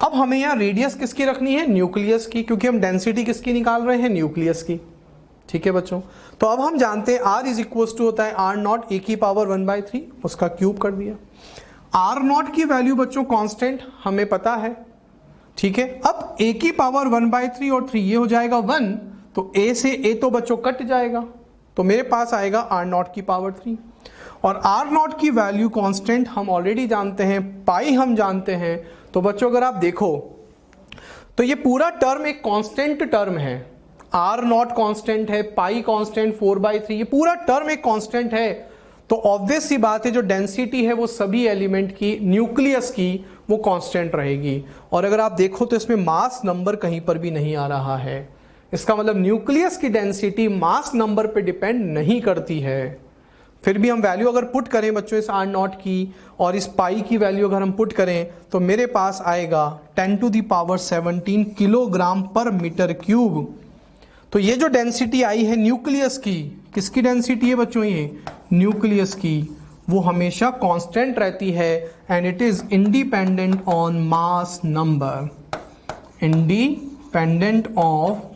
अब हमें यहाँ रेडियस किसकी रखनी है? न्यूक्लियस की, क्योंकि हम डेंसिटी किसकी निकाल रहे हैं? न्यूक्लियस की। ठीक है बच्चों, तो अब हम जानते हैं R इज इक्वल टू होता है आर नॉट ए की पावर 1/3, उसका क्यूब कर दिया। आर नॉट की वैल्यू बच्चों कांस्टेंट हमें पता है। ठीक है, अब ए की पावर 1/3 और 3 ये हो जाएगा 1, तो ए से ए तो बच्चों कट जाएगा, तो मेरे पास आएगा आर नॉट की पावर 3। और आर नॉट की वैल्यू कांस्टेंट हम ऑलरेडी जानते हैं, पाई हम जानते हैं। तो बच्चों अगर आप देखो तो ये पूरा टर्म एक कांस्टेंट टर्म है। आर नॉट कांस्टेंट है, पाई कांस्टेंट, 4/3, ये पूरा टर्म एक कांस्टेंट है। तो ऑब्वियस सी बात है जो डेंसिटी है वो सभी एलिमेंट की, न्यूक्लियस की, वो कांस्टेंट रहेगी। और अगर आप देखो तो इसमें मास नंबर कहीं पर भी नहीं आ रहा है। इसका मतलब न्यूक्लियस की डेंसिटी मास नंबर पे डिपेंड नहीं करती है। फिर भी हम वैल्यू अगर पुट करें बच्चों इस आर नॉट की और इस पाई की वैल्यू अगर हम पुट करें तो मेरे पास आएगा 10⁻17 किलोग्राम पर मीटर क्यूब। तो ये जो डेंसिटी आई है न्यूक्लियस की, किसकी डेंसिटी है बच्चों? ये न्यूक्लियस की, वो हमेशा कांस्टेंट रहती है and it is independent on mass number, independent of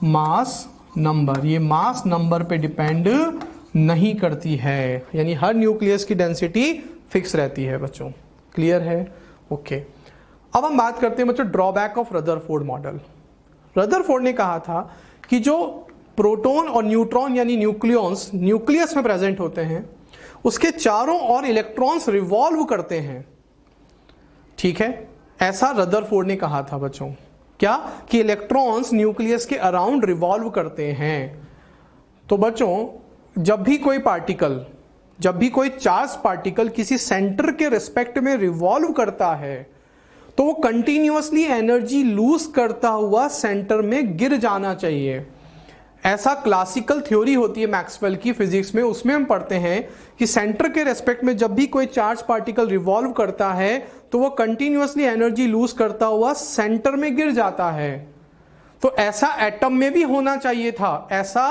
mass number. ये मास नंबर पे डिपेंड नहीं करती है, यानी हर न्यूक्लियस की डेंसिटी फिक्स रहती है बच्चों। क्लियर है? ओके। अब हम बात करते हैं बच्चों drawback of Rutherford model. Rutherford ने कहा था कि जो प्रोटॉन और न्यूट्रॉन यानी न्यूक्लियॉन्स न्यूक्लियस में प्रेजेंट होते हैं उसके चारों ओर इलेक्ट्रॉन्स रिवॉल्व करते हैं। ठीक है, ऐसा रदरफोर्ड ने कहा था बच्चों। क्या? कि इलेक्ट्रॉन्स न्यूक्लियस के अराउंड रिवॉल्व करते हैं। तो बच्चों जब भी कोई चार्ज पार्टिकल किसी सेंटर के रिस्पेक्ट में रिवॉल्व करता है तो वो कंटिन्यूअसली एनर्जी लूज करता हुआ सेंटर में गिर जाना चाहिए। ऐसा क्लासिकल थ्योरी होती है मैक्सवेल की फिजिक्स में, उसमें हम पढ़ते हैं कि सेंटर के रेस्पेक्ट में जब भी कोई चार्ज पार्टिकल रिवॉल्व करता है तो वो कंटिन्यूअसली एनर्जी लूज करता हुआ सेंटर में गिर जाता है। तो ऐसा एटम में भी होना चाहिए था। ऐसा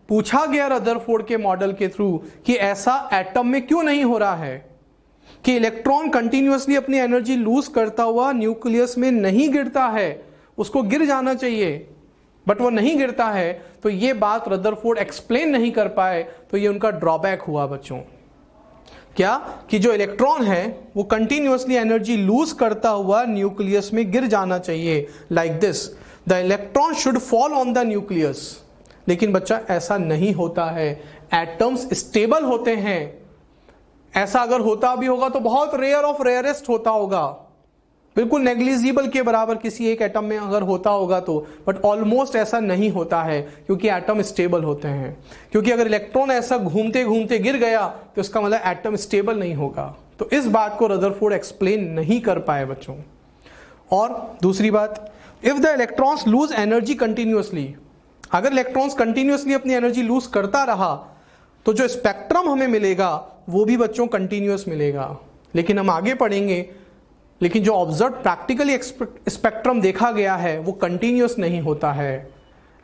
पूछा गया रदरफोर्ड के मॉडल के थ्रू कि ऐसा एटम में क्यों नहीं हो रहा है कि इलेक्ट्रॉन कंटिन्यूअसली अपनी एनर्जी लूज करता हुआ न्यूक्लियस में नहीं गिरता है, उसको गिर जाना चाहिए बट वो नहीं गिरता है। तो ये बात रदरफोर्ड एक्सप्लेन नहीं कर पाए, तो ये उनका ड्रॉबैक हुआ बच्चों। क्या कि जो इलेक्ट्रॉन है वो कंटिन्यूअसली एनर्जी लूज करता हुआ न्यूक्लियस में गिर जाना चाहिए, like this the electron should fall on the nucleus. लेकिन बच्चा ऐसा नहीं होता है, एटम्स स्टेबल होते हैं। ऐसा अगर होता भी होगा तो बहुत रेयर ऑफ रेयरेस्ट होता होगा, बिल्कुल नेग्लिजिबल के बराबर किसी एक एटम में अगर होता होगा तो, बट ऑलमोस्ट ऐसा नहीं होता है क्योंकि एटम स्टेबल होते हैं। क्योंकि अगर इलेक्ट्रॉन ऐसा घूमते घूमते गिर गया तो इसका मतलब एटम स्टेबल नहीं होगा। तो इस बात को रदरफोर्ड एक्सप्लेन नहीं कर पाए बच्चों। और दूसरी बात, if the electrons loose energy continuously, अगर इलेक्ट्रॉन्स कंटिन्यूअसली अपनी एनर्जी लूज करता रहा तो जो स्पेक्ट्रम हमें मिलेगा वो भी बच्चों कंटिन्यूअस मिलेगा। लेकिन हम आगे पढ़ेंगे, लेकिन जो ऑब्जर्व प्रैक्टिकली स्पेक्ट्रम देखा गया है वो कंटिन्यूअस नहीं होता है।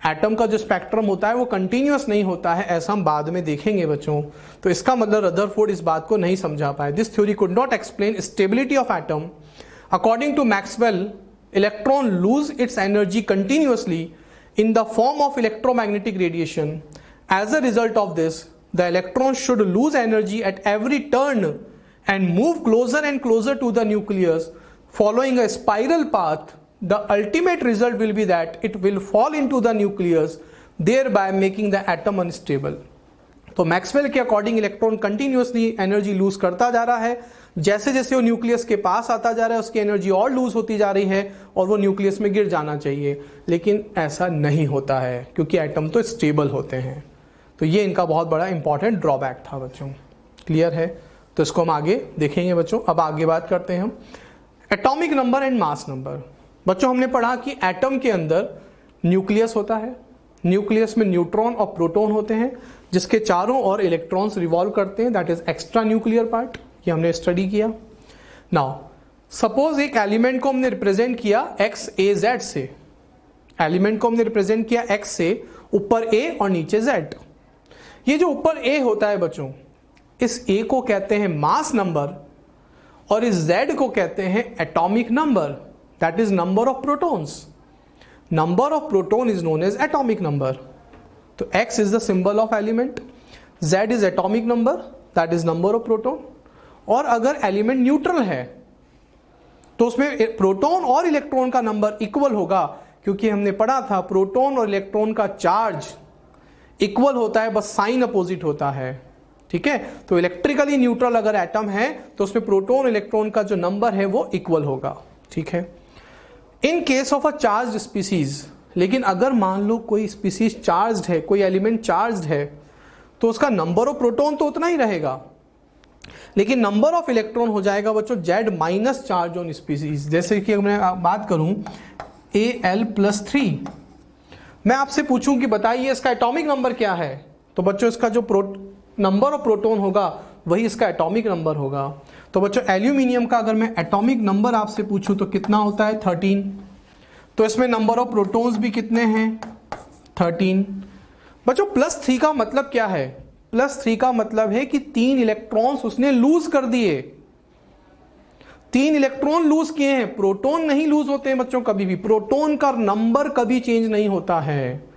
एटम का जो स्पेक्ट्रम होता है वो कंटिन्यूअस नहीं होता है, ऐसा हम बाद में देखेंगे बच्चों। तो इसका मतलब रदरफोर्ड इस बात को नहीं समझा पाए। This theory could not explain stability of atom. According to Maxwell, electron lose its energy continuously in the form of electromagnetic radiation. As a result of this, the electron should lose energy at every turn and move closer and closer to the nucleus following a spiral path. The ultimate result will be that it will fall into the nucleus, thereby making the atom unstable. तो Maxwell के according electron continuously energy lose करता जा रहा है, जैसे जैसे वो nucleus के पास आता जा रहा है उसकी एनर्जी और लूज होती जा रही है और वो न्यूक्लियस में गिर जाना चाहिए। लेकिन ऐसा नहीं होता है क्योंकि एटम तो स्टेबल होते हैं। तो ये इनका बहुत बड़ा इंपॉर्टेंट ड्रॉबैक था बच्चों। क्लियर है? तो इसको हम आगे देखेंगे बच्चों। अब आगे बात करते हैं हम atomic number and mass number. बच्चों हमने पढ़ा कि एटम के अंदर न्यूक्लियस होता है, न्यूक्लियस में न्यूट्रॉन और प्रोटॉन होते हैं जिसके चारों ओर इलेक्ट्रॉन्स रिवॉल्व करते हैं, that is extra nuclear part. ये हमने स्टडी किया। नाउ सपोज एक एलिमेंट को हमने रिप्रेजेंट किया एक्स ए जेड से, एलिमेंट को हमने रिप्रेजेंट किया एक्स से, ऊपर ए और नीचे जेड। ये जो ऊपर ए होता है बच्चों, इस ए को कहते हैं मास नंबर और इस जेड को कहते हैं atomic number, that is number of protons. Number of proton is known as atomic number. तो x is the symbol of element, z is atomic number, that is number of proton. और अगर element neutral है तो उसमें proton और electron का number equal होगा, क्योंकि हमने पढ़ा था प्रोटॉन और इलेक्ट्रॉन का चार्ज इक्वल होता है, बस साइन अपोजिट होता है। ठीक है? तो इलेक्ट्रिकली न्यूट्रल अगर एटम है तो उसमें प्रोटॉन इलेक्ट्रॉन का जो नंबर है वो इक्वल होगा। ठीक है? In case of a charge species, लेकिन अगर मान लो कोई स्पीसीज चार्ज्ड है, कोई एलिमेंट चार्ज्ड है, तो उसका नंबर ऑफ प्रोटॉन तो उतना ही रहेगा, लेकिन नंबर ऑफ इलेक्ट्रॉन हो जाएगा बच्चों Z minus charge on species. जैसे कि मैं बात करूं Al+3, मैं आपसे पूछूं कि बताइए इसका एटॉमिक नंबर क्या है, तो बच्चों इसका जो नंबर ऑफ प्रोटॉन होगा वही इसका एटॉमिक नंबर होगा। तो बच्चों एल्यूमिनियम का अगर मैं एटॉमिक नंबर आपसे पूछूं तो कितना होता है 13। तो इसमें नंबर ऑफ प्रोटॉन्स भी कितने हैं 13। बच्चों +3 का मतलब क्या है? +3 का मतलब है कि 3 इलेक्ट्रॉन्स उसने लूज कर दिए। 3 इलेक्ट्रॉन लूज किए हैं, प्रोटॉन नहीं लूज होते हैं बच्चों कभी भी। प्रोटॉन का नंबर कभी चेंज नहीं होता है,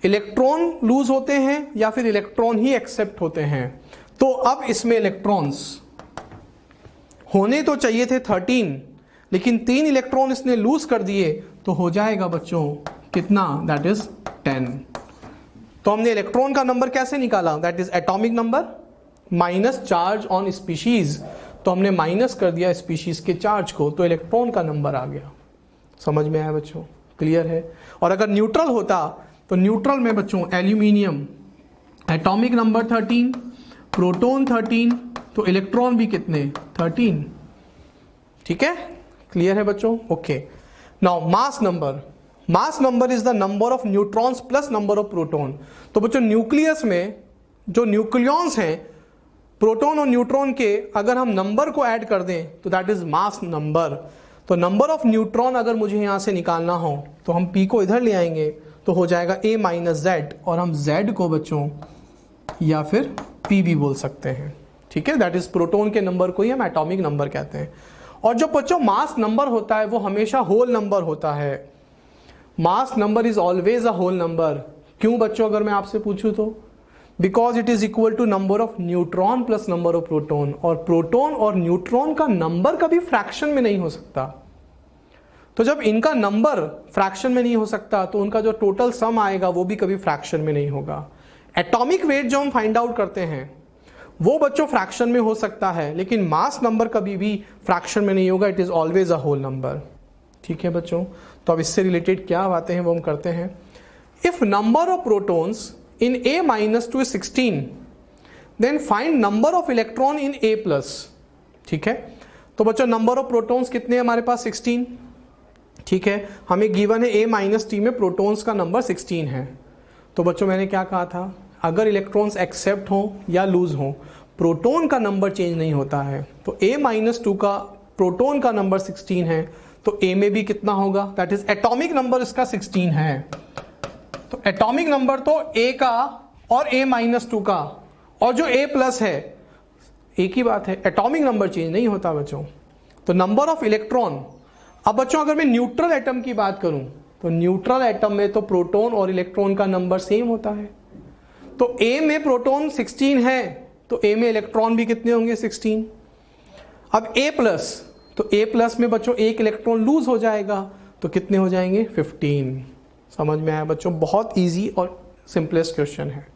इलेक्ट्रॉन लूज होते हैं या फिर इलेक्ट्रॉन ही एक्सेप्ट होते हैं। तो अब इसमें इलेक्ट्रॉन्स होने तो चाहिए थे 13, लेकिन 3 इलेक्ट्रॉन इसने लूज कर दिए, तो हो जाएगा बच्चों कितना, दैट इज 10। तो हमने इलेक्ट्रॉन का नंबर कैसे निकाला, that is atomic number minus charge on species. तो हमने माइनस कर दिया स्पीशीज के चार्ज को, तो इलेक्ट्रॉन का नंबर आ गया। समझ में आया बच्चों? क्लियर है? और अगर न्यूट्रल होता तो न्यूट्रल में बच्चों एल्यूमिनियम एटॉमिक नंबर 13, प्रोटॉन 13, तो इलेक्ट्रॉन भी कितने 13। ठीक है? क्लियर है बच्चों? Okay. Now mass number, mass number is the number of neutrons plus number of proton. तो बच्चों न्यूक्लियस में जो न्यूक्लियॉन्स हैं प्रोटॉन और न्यूट्रॉन के, अगर हम नंबर को ऐड कर दें तो दैट इज मास नंबर। तो नंबर ऑफ न्यूट्रॉन अगर मुझे यहां से निकालना हो तो हम पी को इधर ले आएंगे तो हो जाएगा a माइनस जेड, और हम z को बच्चों या फिर p भी बोल सकते हैं। ठीक है, दैट इज प्रोटॉन के नंबर को ही हम एटॉमिक नंबर कहते हैं। और जो बच्चों मास नंबर होता है वो हमेशा होल नंबर होता है। Mass number is always a whole number. क्यों बच्चों, अगर मैं आपसे पूछूं तो because it is equal to number of neutron plus number of proton, और प्रोटॉन और न्यूट्रॉन का नंबर कभी फ्रैक्शन में नहीं हो सकता। तो जब इनका नंबर फ्रैक्शन में नहीं हो सकता तो उनका जो टोटल सम आएगा वो भी कभी फ्रैक्शन में नहीं होगा। एटॉमिक वेट जो हम फाइंड आउट करते हैं वो बच्चों फ्रैक्शन में हो सकता है, लेकिन मास नंबर कभी भी फ्रैक्शन में नहीं होगा, it is always a whole number. ठीक है बच्चों, तो अब इससे रिलेटेड क्या बातें हैं वो हम करते हैं। If number of protons in A minus 2 is 16, then find number of electron in A plus। ठीक है, तो बच्चों नंबर ऑफ प्रोटॉन्स कितने हैं हमारे पास 16। ठीक है, हमें गिवन है A माइनस टी में प्रोटॉन्स का नंबर 16 है। तो बच्चों मैंने क्या कहा था, अगर इलेक्ट्रॉन्स एक्सेप्ट हो या लूज हो प्रोटॉन का नंबर चेंज नहीं होता है। तो A माइनस 2 का प्रोटॉन का नंबर 16 है तो A में भी कितना होगा, दैट इज एटॉमिक नंबर इसका 16 है। तो एटॉमिक नंबर तो A का और A माइनस 2 का और जो A प्लस है एक ही बात है, एटॉमिक नंबर चेंज नहीं होता बच्चों। तो नंबर ऑफ इलेक्ट्रॉन, अब बच्चों अगर मैं न्यूट्रल एटम की बात करूं तो न्यूट्रल एटम में तो प्रोटॉन और इलेक्ट्रॉन का नंबर सेम होता है। तो A में प्रोटॉन 16 है तो A में इलेक्ट्रॉन भी कितने होंगे 16। अब A प्लस, तो A प्लस में बच्चों एक इलेक्ट्रॉन लूज हो जाएगा तो कितने हो जाएंगे 15। समझ में आया बच्चों, बहुत इजी और सिंपलेस्ट क्वेश्चन है।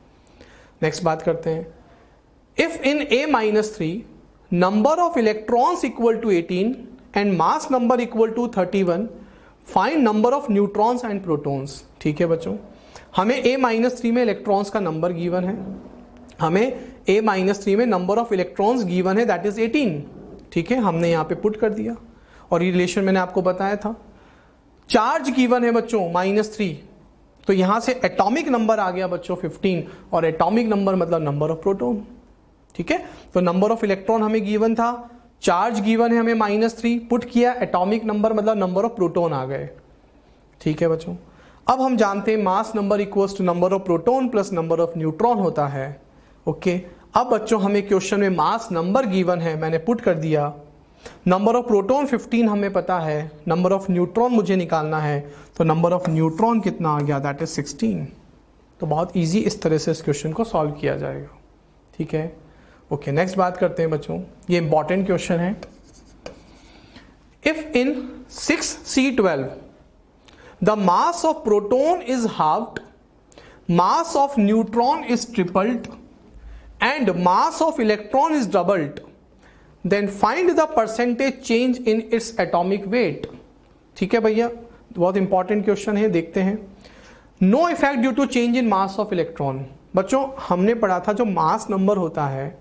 नेक्स्ट बात करते हैं। If in A minus 3 number of electrons equal to 18 and mass number equal to 31, find number of neutrons and protons. ठीक है बच्चों, हमें A माइनस 3 में इलेक्ट्रॉन्स का नंबर गिवन है, हमें A माइनस 3 में नंबर ऑफ इलेक्ट्रॉन्स गिवन है दैट इज 18। ठीक है, हमने यहां पे पुट कर दिया और ये रिलेशन मैंने आपको बताया था। चार्ज गिवन है बच्चों -3, तो यहां से एटॉमिक नंबर आ गया बच्चों 15, और एटॉमिक नंबर मतलब नंबर ऑफ प्रोटॉन। ठीक है, तो नंबर ऑफ इलेक्ट्रॉन हमें गिवन था, चार्ज गिवन है हमें -3, पुट किया, एटॉमिक नंबर मतलब नंबर ऑफ प्रोटॉन आ गए। ठीक है बच्चों, अब हम जानते हैं mass number equals to number of proton plus number of neutron होता है। ओके, अब बच्चों हमें क्वेश्चन में मास नंबर गिवन है, मैंने पुट कर दिया। नंबर ऑफ प्रोटॉन 15 हमें पता है, नंबर ऑफ न्यूट्रॉन मुझे निकालना है, तो नंबर ऑफ न्यूट्रॉन कितना आ गया, दैट इज 16। तो बहुत इजी इस तरह से इस क्वेश्चन को सॉल्व किया जाएगा। ठीक है, ओके नेक्स्ट बात करते हैं बच्चों, ये इंपॉर्टेंट क्वेश्चन है। If in 6C12 the mass of proton is halved, mass of neutron is tripled and mass of electron is doubled, then find the percentage change in its atomic weight. ठीक है भैया, बहुत important question है, देखते हैं। No effect due to change in mass of electron. बच्चों हमने पढ़ा था जो मास नंबर होता है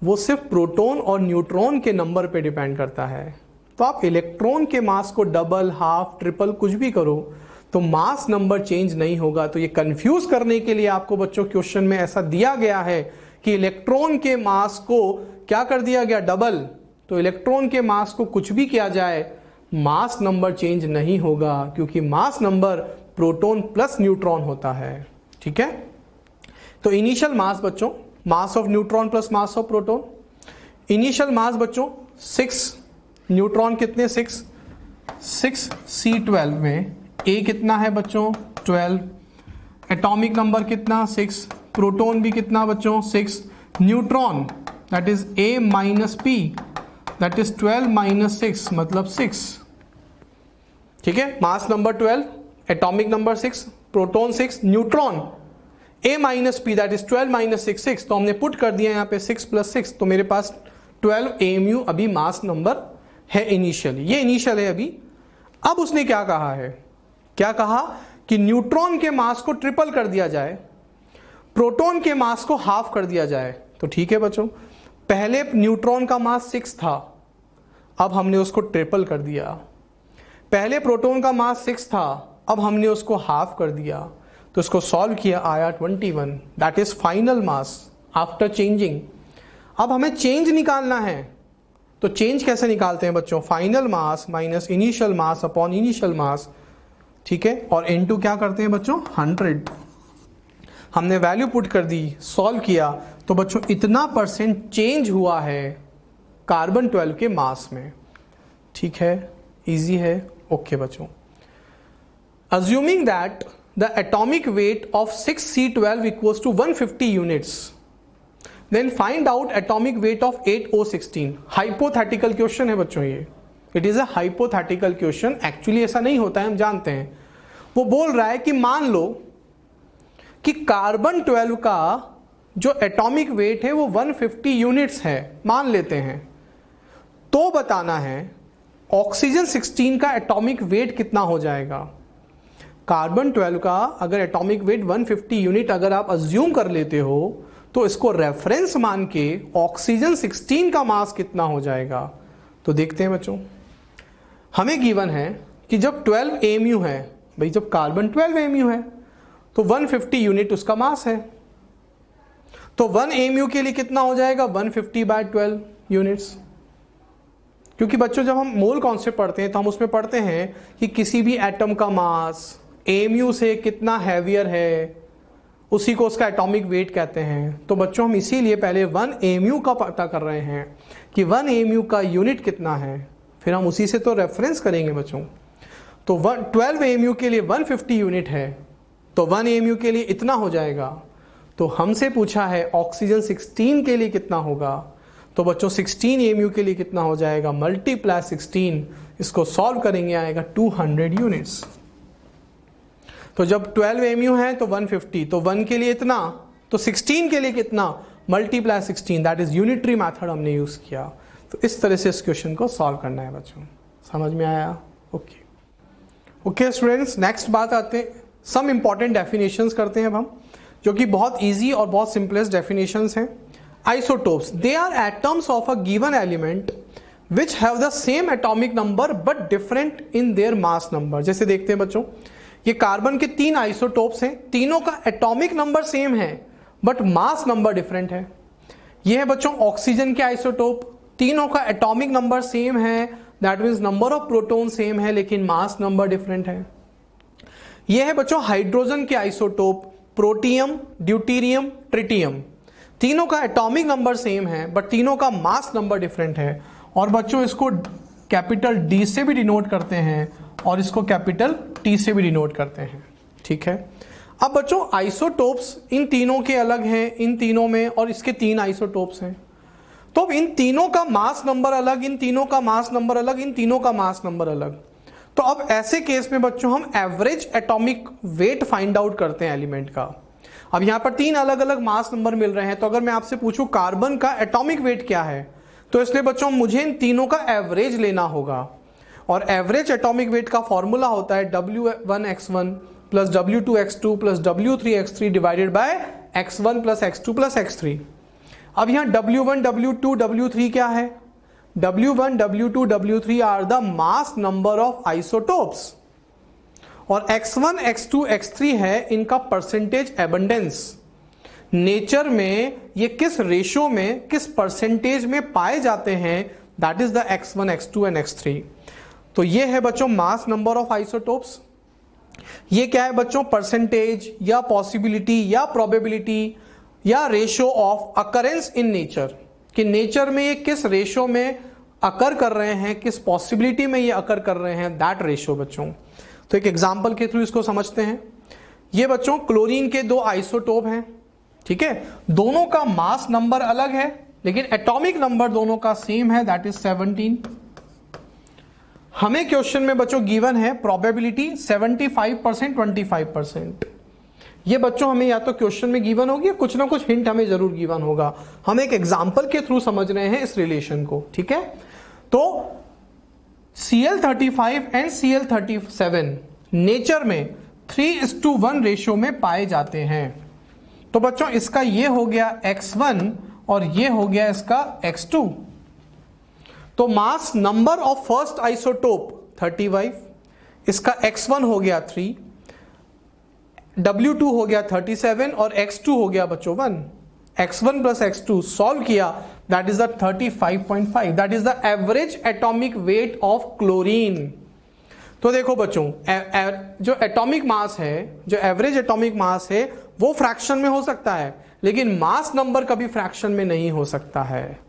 वो सिर्फ प्रोटॉन और न्यूट्रॉन के नंबर पे डिपेंड करता है। तो आप इलेक्ट्रॉन के मास को डबल, हाफ, ट्रिपल कुछ भी करो तो मास नंबर चेंज नहीं होगा। तो ये कंफ्यूज करने के लिए आपको बच्चों क्वेश्चन में ऐसा दिया गया है कि इलेक्ट्रॉन के मास को क्या कर दिया गया, डबल। तो इलेक्ट्रॉन के मास को कुछ भी किया जाए मास नंबर चेंज नहीं होगा, क्योंकि mass number proton plus neutron होता है। ठीक है, तो इनिशियल मास बच्चों, mass of neutron plus mass of proton, initial mass बच्चों 6, न्यूट्रॉन कितने 6C12 में A कितना है बच्चों 12, एटॉमिक नंबर कितना 6, प्रोटॉन भी कितना बच्चों 6, neutron that is A minus P that is 12 minus 6 मतलब 6। ठीक है, mass number 12, atomic number 6, proton 6, neutron A minus P that is 12 minus 6 6। तो हमने पुट कर दिया यहाँ पे 6 प्लस 6, तो मेरे पास 12 AMU अभी मास नंबर है इनिशियली, ये इनिशियल है अभी। अब उसने क्या कहा है, क्या कहा कि न्यूट्रॉन के मास को ट्रिपल कर दिया जाए, प्रोटॉन के मास को हाफ कर दिया जाए। तो ठीक है बच्चों, पहले न्यूट्रॉन का मास 6 था, अब हमने उसको ट्रिपल कर दिया। पहले प्रोटॉन का मास 6 था, अब हमने उसको हाफ कर दिया, तो इसको सॉल्व किया, आया 21, that is final mass after changing. अब हमें चेंज निकालना है, तो चेंज कैसे निकालते हैं बच्चों, final mass minus initial mass upon initial mass, ठीक है, और इनटू क्या करते हैं बच्चों 100। हमने वैल्यू पुट कर दी, सॉल्व किया, तो बच्चों इतना परसेंट चेंज हुआ है कार्बन 12 के मास में, ठीक है, इजी है, ओके बच्चों। Assuming that the atomic weight of 6C12 equals to 150 units, then find out atomic weight of 8O16। Hypothetical question है बच्चों ये, it is a hypothetical question, actually ऐसा नहीं होता है, हम जानते हैं। वो बोल रहा है कि मान लो कि कार्बन 12 का जो एटॉमिक वेट है वो 150 यूनिट्स है, मान लेते हैं, तो बताना है ऑक्सीजन 16 का एटॉमिक वेट कितना हो जाएगा। कार्बन 12 का अगर एटॉमिक वेट 150 यूनिट अगर आप अज्यूम कर लेते हो, तो इसको रेफरेंस मान के ऑक्सीजन 16 का मास कितना हो जाएगा। तो देखते हैं बच्चों, हमें गिवन है कि जब 12 AMU है, भाई जब कार्बन 12 AMU है तो 150 यूनिट उसका मास है, तो 1 AMU के लिए कितना हो जाएगा 150/12 यूनिट्स। क्योंकि बच्चों जब हम मोल कॉन्सेप्ट पढ़ते हैं तो हम उसमें पढ़ते हैं कि किसी भी एटम का मास AMU से कितना हैवियर है, उसी को उसका एटॉमिक वेट कहते हैं। तो बच्चों हम इसीलिए पहले 1 AMU का पता कर रहे हैं कि 1 AMU का यूनिट कितना है, फिर हम उसी से तो रेफरेंस करेंगे बच्चों। तो 12 AMU के लिए 150 यूनिट है, तो 1 AMU के लिए इतना हो जाएगा। तो हमसे पूछा है ऑक्सीजन 16 के लिए कितना होगा, तो बच्चों 16 AMU के लिए कितना हो जाएगा, मल्टीप्लाई 16, इसको सॉल्व करेंगे आएगा 200 यूनिट्स। तो जब 12 AMU है तो 150, तो 1 के लिए इतना, तो 16 के लिए कितना, multiply 16, that is unitary method हमने यूज किया। तो इस तरह से इस क्वेश्चन को सॉल्व करना है बच्चों, समझ में आया, ओके। ओके स्टूडेंट्स, नेक्स्ट बात आते हैं, सम इंपॉर्टेंट डेफिनेशंस करते हैं अब हम, जो कि बहुत इजी और बहुत सिंपलेस्ट डेफिनेशंस हैं। Isotopes, they are atoms of a given element which have the same atomic number but different in their mass number. जैसे देखते हैं बच्चों, ये कार्बन के 3 आइसोटोप्स हैं, तीनों का एटॉमिक नंबर सेम है बट मास नंबर डिफरेंट है। ये है बच्चों ऑक्सीजन के आइसोटोप, तीनों का एटॉमिक नंबर सेम है, that means number of proton same है लेकिन मास नंबर डिफरेंट है। ये है बच्चों हाइड्रोजन के आइसोटोप, प्रोटियम, ड्यूटेरियम, ट्रिटियम, तीनों का एटॉमिक नंबर सेम है बट तीनों का मास नंबर डिफरेंट है। और बच्चों इसको कैपिटल D से भी डिनोट करते हैं और इसको कैपिटल T से भी डिनोट करते हैं, ठीक है। अब बच्चों आइसोटोप्स इन तीनों के अलग हैं, इन तीनों में, और इसके 3 आइसोटोप्स हैं, तो इन तीनों का मास नंबर अलग, इन तीनों का मास नंबर अलग, इन तीनों का मास नंबर अलग। तो अब ऐसे केस में बच्चों हम average atomic weight find out करते हैं एलिमेंट का। अब यहां पर 3 अलग अलग मास नंबर मिल रहे हैं, तो अगर मैं आपसे पूछूं कार्बन का एटॉमिक वेट क्या है, तो इसलिए बच्चों मुझे इन तीनों का एवरेज लेना होगा। और एवरेज एटॉमिक वेट का फॉर्मूला होता है W1x1 plus W2x2 plus W3x3 divided by x1 plus x2 plus x3। अब यहां W1, W2, W3 क्या है, W1, W2, W3 are the mass number of isotopes, और x1, x2, x3 है इनका परसेंटेज एबंडेंस। नेचर में ये किस रेशो में, किस परसेंटेज में पाए जाते हैं, that is the x1, x2 and x3। तो ये है बच्चों मास नंबर ऑफ आइसोटोप्स। ये क्या है बच्चों, परसेंटेज या पॉसिबिलिटी या प्रोबेबिलिटी या ratio of occurrence in nature, कि नेचर में ये किस रेशो में अकर कर रहे हैं, किस पॉसिबिलिटी में ये अकर कर रहे हैं, दैट रेशो बच्चों। तो एक एग्जांपल के थ्रू इसको समझते हैं। ये बच्चों क्लोरीन के 2 आइसोटोप हैं, ठीक है, दोनों का मास नंबर अलग है लेकिन एटॉमिक नंबर दोनों का सेम है, दैट इज 17। हमें क्वेश्चन में बच्चों गिवन है प्रोबेबिलिटी 75%, 25%। ये बच्चों हमें या तो क्वेश्चन में गिवन होगी या कुछ ना कुछ हिंट हमें जरूर गिवन होगा। हम एक एग्जांपल के थ्रू समझ रहे हैं इस रिलेशन को, ठीक है। तो Cl35 एंड Cl37 नेचर में 3:1 रेशियो में पाए जाते हैं। तो बच्चों इसका ये हो गया x1 और ये हो गया इसका x2। तो मास नंबर ऑफ फर्स्ट आइसोटोप 35, इसका x1 हो गया 3, W2 हो गया 37 और x2 हो गया बच्चों 1। x1 प्लस x2 सॉल्व किया, that is the 35.5, that is the average atomic weight of chlorine. तो देखो बच्चों, जो एटॉमिक मास है, जो एवरेज एटॉमिक मास है वो फ्रैक्शन में हो सकता है, लेकिन मास नंबर कभी फ्रैक्शन में नहीं हो सकता है।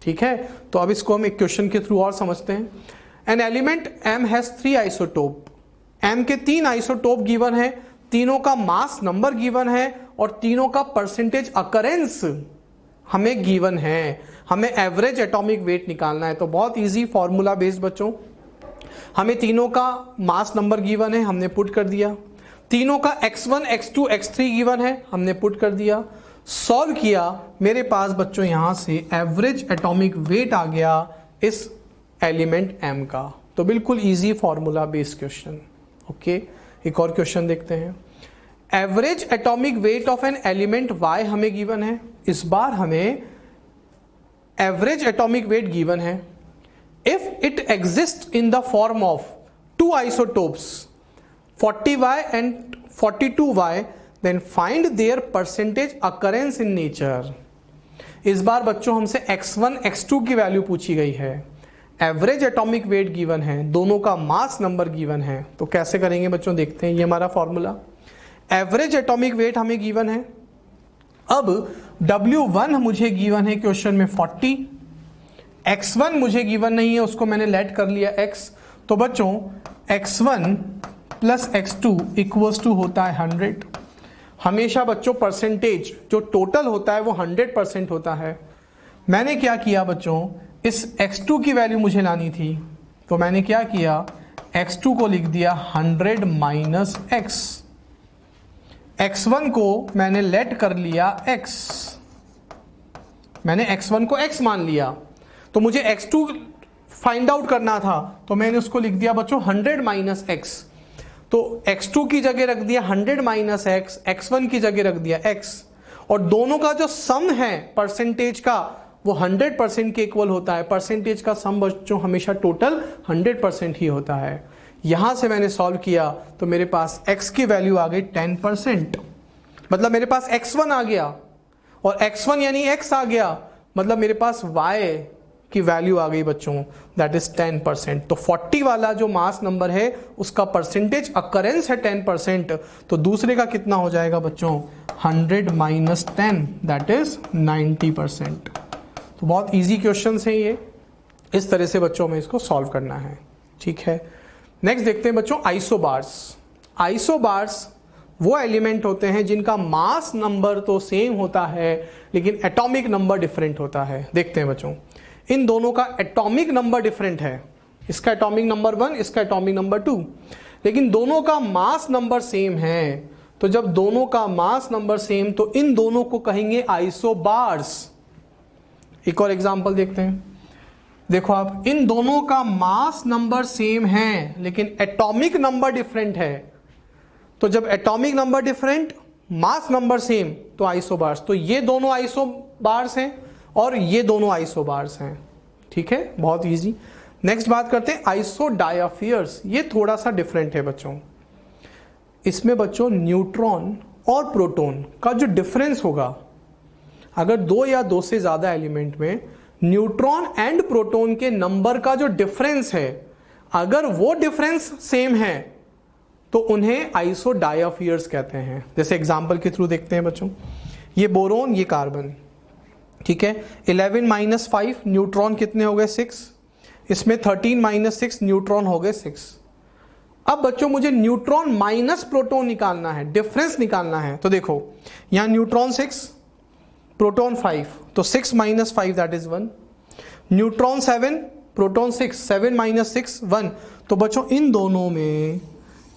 ठीक है, तो अब इसको हम एक क्वेश्चन के थ्रू और समझते हैं। An element M has 3 isotope, M के 3 आइसोटोप गिवन है, तीनों का मास नंबर गिवन है और तीनों का परसेंटेज अकरेंस हमें गिवन है। हमें एवरेज एटॉमिक वेट निकालना है। तो बहुत इजी फॉर्मूला बेस्ड बच्चों, हमें तीनों का मास नंबर गिवन है, हमने पुट कर दिया। तीनों का x1 x2 x3 गिवन है, हमने पुट कर दिया। सॉल्व किया, मेरे पास बच्चों यहां से एवरेज एटॉमिक वेट आ गया इस एलिमेंट M का। तो बिल्कुल easy formula based question. Okay, एक और क्वेश्चन देखते हैं। Average atomic weight of an element Y हमें गिवन है। इस बार हमें एवरेज एटॉमिक वेट गिवन है if it exists in the form of 2 isotopes 40Y and 42Y, then find their percentage occurrence in nature। इस बार बच्चों हमसे x1 x2 की value पूछी गई है, एवरेज एटॉमिक वेट गिवन है, दोनों का मास नंबर गिवन है। तो कैसे करेंगे बच्चों, देखते हैं। ये हमारा फॉर्मूला, एवरेज एटॉमिक वेट हमें गिवन है। अब W1 मुझे गिवन है क्वेश्चन में 40, x1 मुझे गिवन नहीं है, उसको मैंने लेट कर लिया x। तो बच्चों x1 plus x2 equals to होता है 100। हमेशा बच्चों परसेंटेज जो टोटल होता है वो 100% होता है। मैंने क्या किया बच्चों, इस x2 की वैल्यू मुझे लानी थी, तो मैंने क्या किया, x2 को लिख दिया 100 माइनस x, x1 को मैंने लेट कर लिया x, मैंने x1 को x मान लिया। तो मुझे x2 फाइंड आउट करना था, तो मैंने उसको लिख दिया बच्चों 100 माइनस x। तो x2 की जगह रख दिया 100 माइनस x, x1 की जगह रख दिया x, और दोनों का जो सम है परसेंटेज का वो 100% के इक्वल होता है। परसेंटेज का सम बच्चों हमेशा टोटल 100% ही होता है। यहां से मैंने सॉल्व किया तो मेरे पास x की वैल्यू आ गई 10%, मतलब मेरे पास x1 आ गया, और x1 यानी x आ गया, मतलब मेरे पास y की वैल्यू आ गई बच्चों, दैट इज 10%। तो 40 वाला जो मास नंबर है उसका परसेंटेज अकरेंस है 10%, तो दूसरे का कितना हो जाएगा बच्चों, 100 माइनस 10, दैट इज 90%। तो बहुत इजी क्वेश्चन है ये, इस तरह से बच्चों में इसको सॉल्व करना है। ठीक है, नेक्स्ट देखते हैं बच्चों आइसोबार्स। आइसोबार्स वो एलिमेंट होते हैं जिनका मास नंबर तो सेम होता है लेकिन एटॉमिक नंबर डिफरेंट होता है। देखते हैं बच्चों, इन दोनों का एटॉमिक नंबर डिफरेंट है, इसका एटॉमिक नंबर 1, इसका एटॉमिक नंबर 2, लेकिन दोनों का मास नंबर सेम है। तो जब दोनों का मास नंबर सेम, तो इन दोनों को कहेंगे आइसोबार्स। एक और एग्जांपल देखते हैं। देखो आप, इन दोनों का मास नंबर सेम है लेकिन एटॉमिक नंबर डिफरेंट है। तो जब atomic number different, mass number same, तो आइसोबार्स। तो ये दोनों आइसोबार्स हैं और ये दोनों आइसोबार्स हैं। ठीक है, बहुत इजी। नेक्स्ट बात करते हैं आइसोडायाफियर्स। ये थोड़ा सा डिफरेंट है बच्चों। इसमें बच्चों न्यूट्रॉन और प्रोटॉन का जो डिफरेंस होगा, अगर 2 या 2 से ज्यादा एलिमेंट में न्यूट्रॉन एंड प्रोटॉन के नंबर का जो डिफरेंस है, अगर वो डिफरेंस सेम है तो उन्हें आइसोडायाफियर्स कहते हैं। जैसे एग्जांपल के थ्रू देखते हैं बच्चों, ये बोरोन, ये कार्बन। ठीक है, 11 माइनस 5 न्यूट्रॉन कितने हो गए, 6। इसमें 13 माइनस 6 न्यूट्रॉन हो गए 6। अब बच्चों मुझे न्यूट्रॉन माइनस प्रोटॉन निकालना है, डिफरेंस निकालना है। तो देखो यहां न्यूट्रॉन 6, प्रोटॉन 5, तो 6 minus 5 that is 1। Neutron 7, proton 6, 7 minus 6 1। तो बच्चों इन दोनों में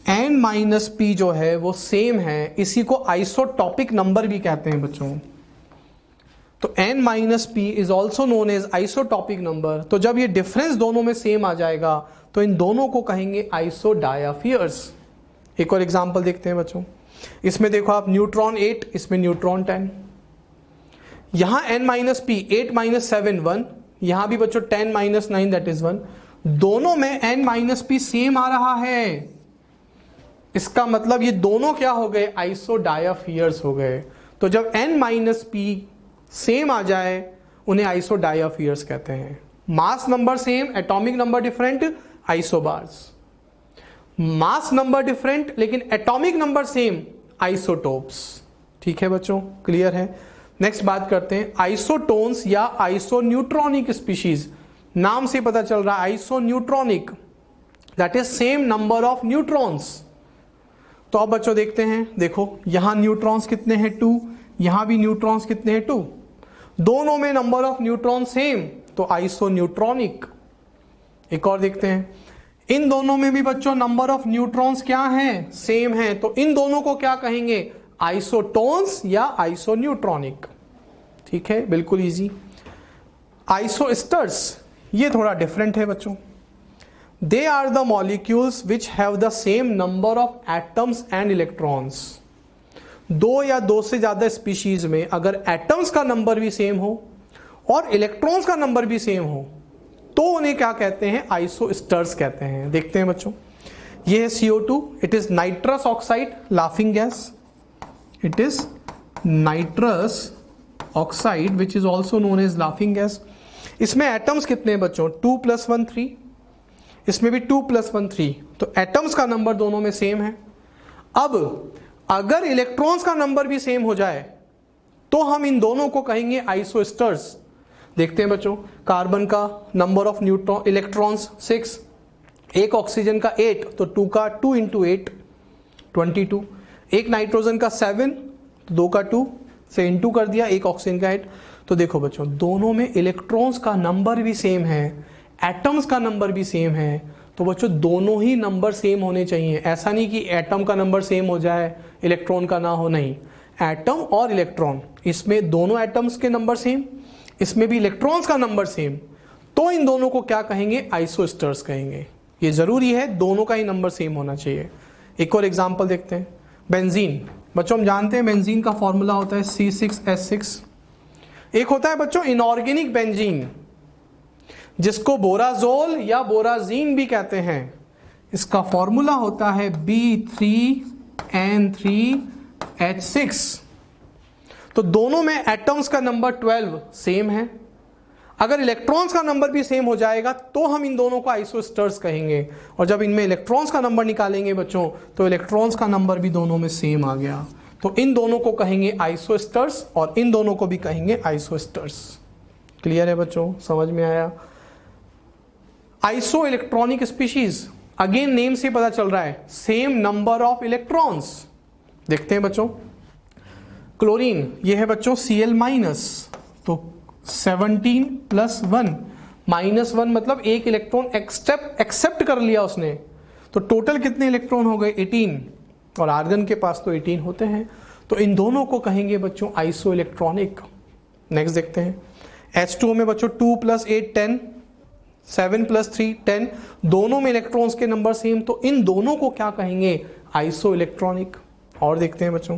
n माइनस p जो है वो सेम है, इसी को आइसोटॉपिक नंबर भी कहते हैं बच्चों। तो n minus p is also known as isotopic number. तो जब ये डिफरेंस दोनों में सेम आ जाएगा तो इन दोनों को कहेंगे आइसोडायाफियर्स। एक और एग्जांपल देखते हैं बच्चों। इसमें देखो आप, न्यूट्रॉन 8, इसमें न्यूट्रॉन 10। यहां n माइनस p, 8 माइनस 7 1, यहां भी बच्चों 10 माइनस 9 दैट इज 1। दोनों में n माइनस p सेम आ रहा है, इसका मतलब ये दोनों क्या हो गए, आइसोडायफियर्स हो गए। तो जब n-p सेम आ जाए उन्हें आइसोडायफियर्स कहते हैं। Mass number same, atomic number different, isobars. Mass number different लेकिन एटॉमिक नंबर सेम, आइसोटोप्स। ठीक है बच्चों, क्लियर है। नेक्स्ट बात करते हैं आइसोटोन्स या आइसोन्यूट्रॉनिक स्पीशीज। नाम से पता चल रहा है isoneutronic, that is same number of neutrons. तो अब बच्चों देखते हैं, देखो यहां न्यूट्रॉन्स कितने हैं 2, यहां भी न्यूट्रॉन्स कितने हैं 2, दोनों में नंबर ऑफ न्यूट्रॉन सेम, तो आइसोन्यूट्रॉनिक। एक और देखते हैं, इन दोनों में भी बच्चों नंबर ऑफ न्यूट्रॉन्स क्या हैं, सेम है, तो इन दोनों को क्या कहेंगे, आइसोटोन्स या आइसोन्यूट्रॉनिक। ठीक है, बिल्कुल इजी। आइसोस्टर्स ये थोड़ा डिफरेंट है बच्चों। They are the molecules which have the same number of atoms and electrons. दो या दो से ज्यादा स्पीशीज में अगर एटम्स का नंबर भी सेम हो और इलेक्ट्रॉन्स का नंबर भी सेम हो तो उन्हें क्या कहते हैं, आइसोस्टर्स कहते हैं। देखते हैं बच्चों, ये है CO2, it is nitrous oxide, laughing gas. It is nitrous oxide which is also known as laughing gas. इसमें एटम्स कितने हैं बच्चों, 2 + 1 3, इसमें भी 2 + 1 3, तो एटम्स का नंबर दोनों में सेम है। अब अगर इलेक्ट्रॉन्स का नंबर भी सेम हो जाए तो हम इन दोनों को कहेंगे आइसोस्टर्स। देखते हैं बच्चों, कार्बन का नंबर ऑफ न्यूट्रॉन इलेक्ट्रॉन्स 6, एक ऑक्सीजन का 8, तो 2 का 2 × 8 22, एक नाइट्रोजन का 7, तो 2 का 2 से इनटू कर दिया, एक ऑक्सीजन का 8। तो देखो बच्चों, दोनों में इलेक्ट्रॉन्स का नंबर भी सेम है, एटम्स का नंबर भी सेम है, तो बच्चों दोनों ही नंबर सेम होने चाहिए। ऐसा नहीं कि एटम का नंबर सेम हो जाए इलेक्ट्रॉन का ना हो, नहीं, एटम और इलेक्ट्रॉन, इसमें दोनों एटम्स के नंबर सेम, इसमें भी इलेक्ट्रॉन्स का नंबर सेम, तो इन दोनों को क्या कहेंगे, आइसोस्टर्स कहेंगे। ये जरूरी है, दोनों का ही नंबर सेम होना चाहिए। एक और एग्जांपल देखते हैं, बेंजीन। बच्चों हम जानते हैं बेंजीन का फॉर्मूला होता है C6H6। एक होता है बच्चों इनऑर्गेनिक बेंजीन, जिसको बोराजोल या बोराजीन भी कहते हैं। इसका फॉर्मूला होता है B3N3H6। तो दोनों में एटम्स का नंबर 12 सेम है। अगर इलेक्ट्रॉन्स का नंबर भी सेम हो जाएगा तो हम इन दोनों को आइसोस्टर्स कहेंगे। और जब इनमें इलेक्ट्रॉन्स का नंबर निकालेंगे बच्चों, तो इलेक्ट्रॉन्स का नंबर भी दोनों में सेम आ गया, तो इन दोनों को कहेंगे आइसोस्टर्स और इन दोनों को भी कहेंगे आइसोस्टर्स। क्लियर है बच्चों, समझ में आया। Iso electronic species, again name से पता चल रहा है सेम नंबर ऑफ इलेक्ट्रॉन्स। देखते हैं बच्चों, क्लोरीन ये है बच्चों Cl-, तो 17 + 1 -1 मतलब एक इलेक्ट्रॉन एक्सेप्ट कर लिया उसने, तो टोटल कितने इलेक्ट्रॉन हो गए 18, और आर्गन के पास तो 18 होते हैं, तो इन दोनों को कहेंगे बच्चों आइसो इलेक्ट्रॉनिक। नेक्स्ट देखते हैं, H2O में बच्चों 2 + 8 10, 7 + 3 10, दोनों में इलेक्ट्रॉन्स के नंबर सेम, तो इन दोनों को क्या कहेंगे, आइसो इलेक्ट्रॉनिक। और देखते हैं बच्चों,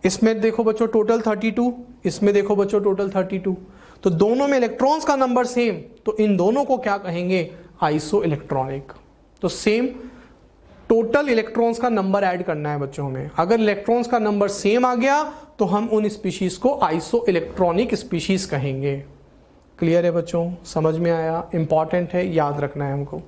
इसमें देखो बच्चों टोटल 32, इसमें देखो बच्चों टोटल 32, तो दोनों में इलेक्ट्रॉन्स का नंबर सेम, तो इन दोनों को क्या कहेंगे, आइसो इलेक्ट्रॉनिक। तो सेम टोटल इलेक्ट्रॉन्स का नंबर ऐड करना है बच्चों में। अगर इलेक्ट्रॉन्स का नंबर सेम आ गया तो हम उन स्पीशीज को आइसो इलेक्ट्रॉनिक स्पीशीज कहेंगे। क्लियर है बच्चों, समझ में आया, इंपॉर्टेंट है, याद रखना है हमको।